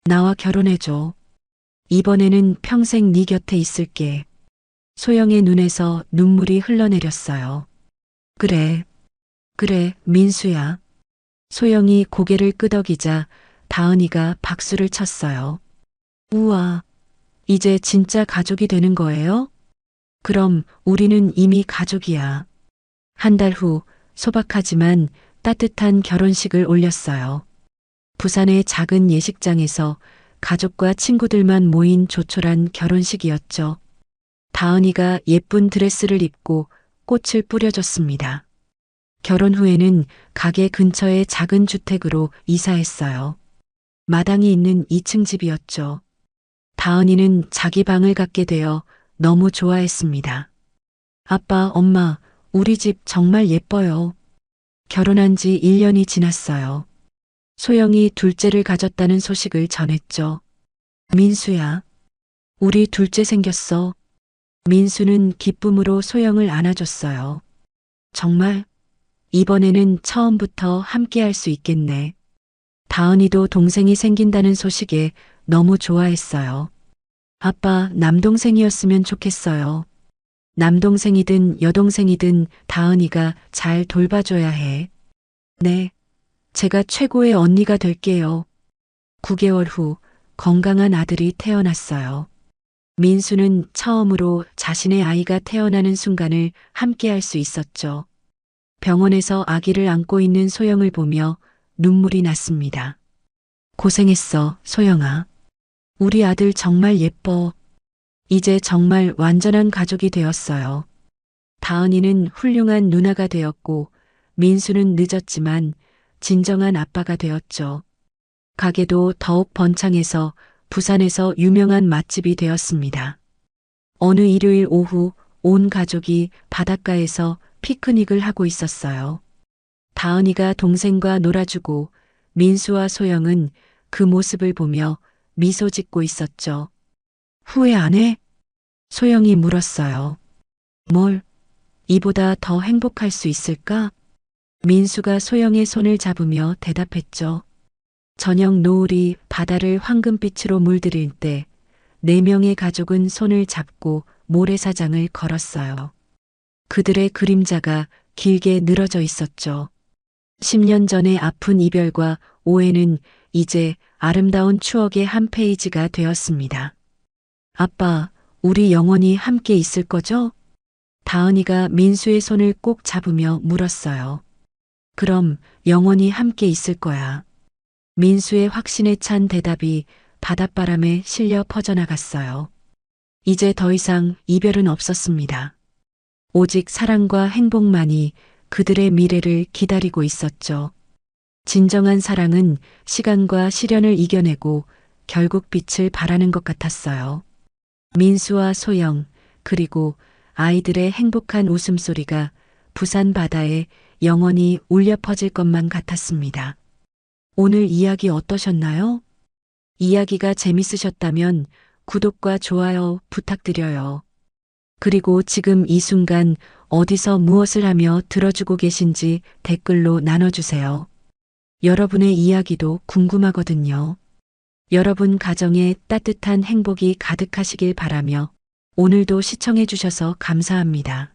나와 결혼해줘. 이번에는 평생 네 곁에 있을게. 소영의 눈에서 눈물이 흘러내렸어요. 그래, 그래, 민수야. 소영이 고개를 끄덕이자 다은이가 박수를 쳤어요. 우와, 이제 진짜 가족이 되는 거예요? 그럼 우리는 이미 가족이야. 한 달 후 소박하지만 따뜻한 결혼식을 올렸어요. 부산의 작은 예식장에서 가족과 친구들만 모인 조촐한 결혼식이었죠. 다은이가 예쁜 드레스를 입고 꽃을 뿌려줬습니다. 결혼 후에는 가게 근처의 작은 주택으로 이사했어요. 마당이 있는 2층 집이었죠. 다은이는 자기 방을 갖게 되어 너무 좋아했습니다. 아빠, 엄마, 우리 집 정말 예뻐요. 결혼한 지 1년이 지났어요. 소영이 둘째를 가졌다는 소식을 전했죠. 민수야, 우리 둘째 생겼어. 민수는 기쁨으로 소영을 안아줬어요. 정말? 이번에는 처음부터 함께 할 수 있겠네. 다은이도 동생이 생긴다는 소식에 너무 좋아했어요. 아빠, 남동생이었으면 좋겠어요. 남동생이든 여동생이든 다은이가 잘 돌봐줘야 해. 네, 제가 최고의 언니가 될게요. 9개월 후 건강한 아들이 태어났어요. 민수는 처음으로 자신의 아이가 태어나는 순간을 함께 할 수 있었죠. 병원에서 아기를 안고 있는 소영을 보며 눈물이 났습니다. 고생했어, 소영아. 우리 아들 정말 예뻐. 이제 정말 완전한 가족이 되었어요. 다은이는 훌륭한 누나가 되었고 민수는 늦었지만 진정한 아빠가 되었죠. 가게도 더욱 번창해서 부산에서 유명한 맛집이 되었습니다. 어느 일요일 오후 온 가족이 바닷가에서 피크닉을 하고 있었어요. 다은이가 동생과 놀아주고 민수와 소영은 그 모습을 보며 미소 짓고 있었죠. 후회 안 해? 소영이 물었어요. 뭘? 이보다 더 행복할 수 있을까? 민수가 소영의 손을 잡으며 대답했죠. 저녁 노을이 바다를 황금빛으로 물들일 때 4명의 가족은 손을 잡고 모래사장을 걸었어요. 그들의 그림자가 길게 늘어져 있었죠. 10년 전의 아픈 이별과 오해는 이제 아름다운 추억의 한 페이지가 되었습니다. 아빠, 우리 영원히 함께 있을 거죠? 다은이가 민수의 손을 꼭 잡으며 물었어요. 그럼 영원히 함께 있을 거야. 민수의 확신에 찬 대답이 바닷바람에 실려 퍼져나갔어요. 이제 더 이상 이별은 없었습니다. 오직 사랑과 행복만이 그들의 미래를 기다리고 있었죠. 진정한 사랑은 시간과 시련을 이겨내고 결국 빛을 발하는 것 같았어요. 민수와 소영, 그리고 아이들의 행복한 웃음소리가 부산 바다에 영원히 울려 퍼질 것만 같았습니다. 오늘 이야기 어떠셨나요? 이야기가 재밌으셨다면 구독과 좋아요 부탁드려요. 그리고 지금 이 순간 어디서 무엇을 하며 들어주고 계신지 댓글로 나눠주세요. 여러분의 이야기도 궁금하거든요. 여러분 가정에 따뜻한 행복이 가득하시길 바라며 오늘도 시청해주셔서 감사합니다.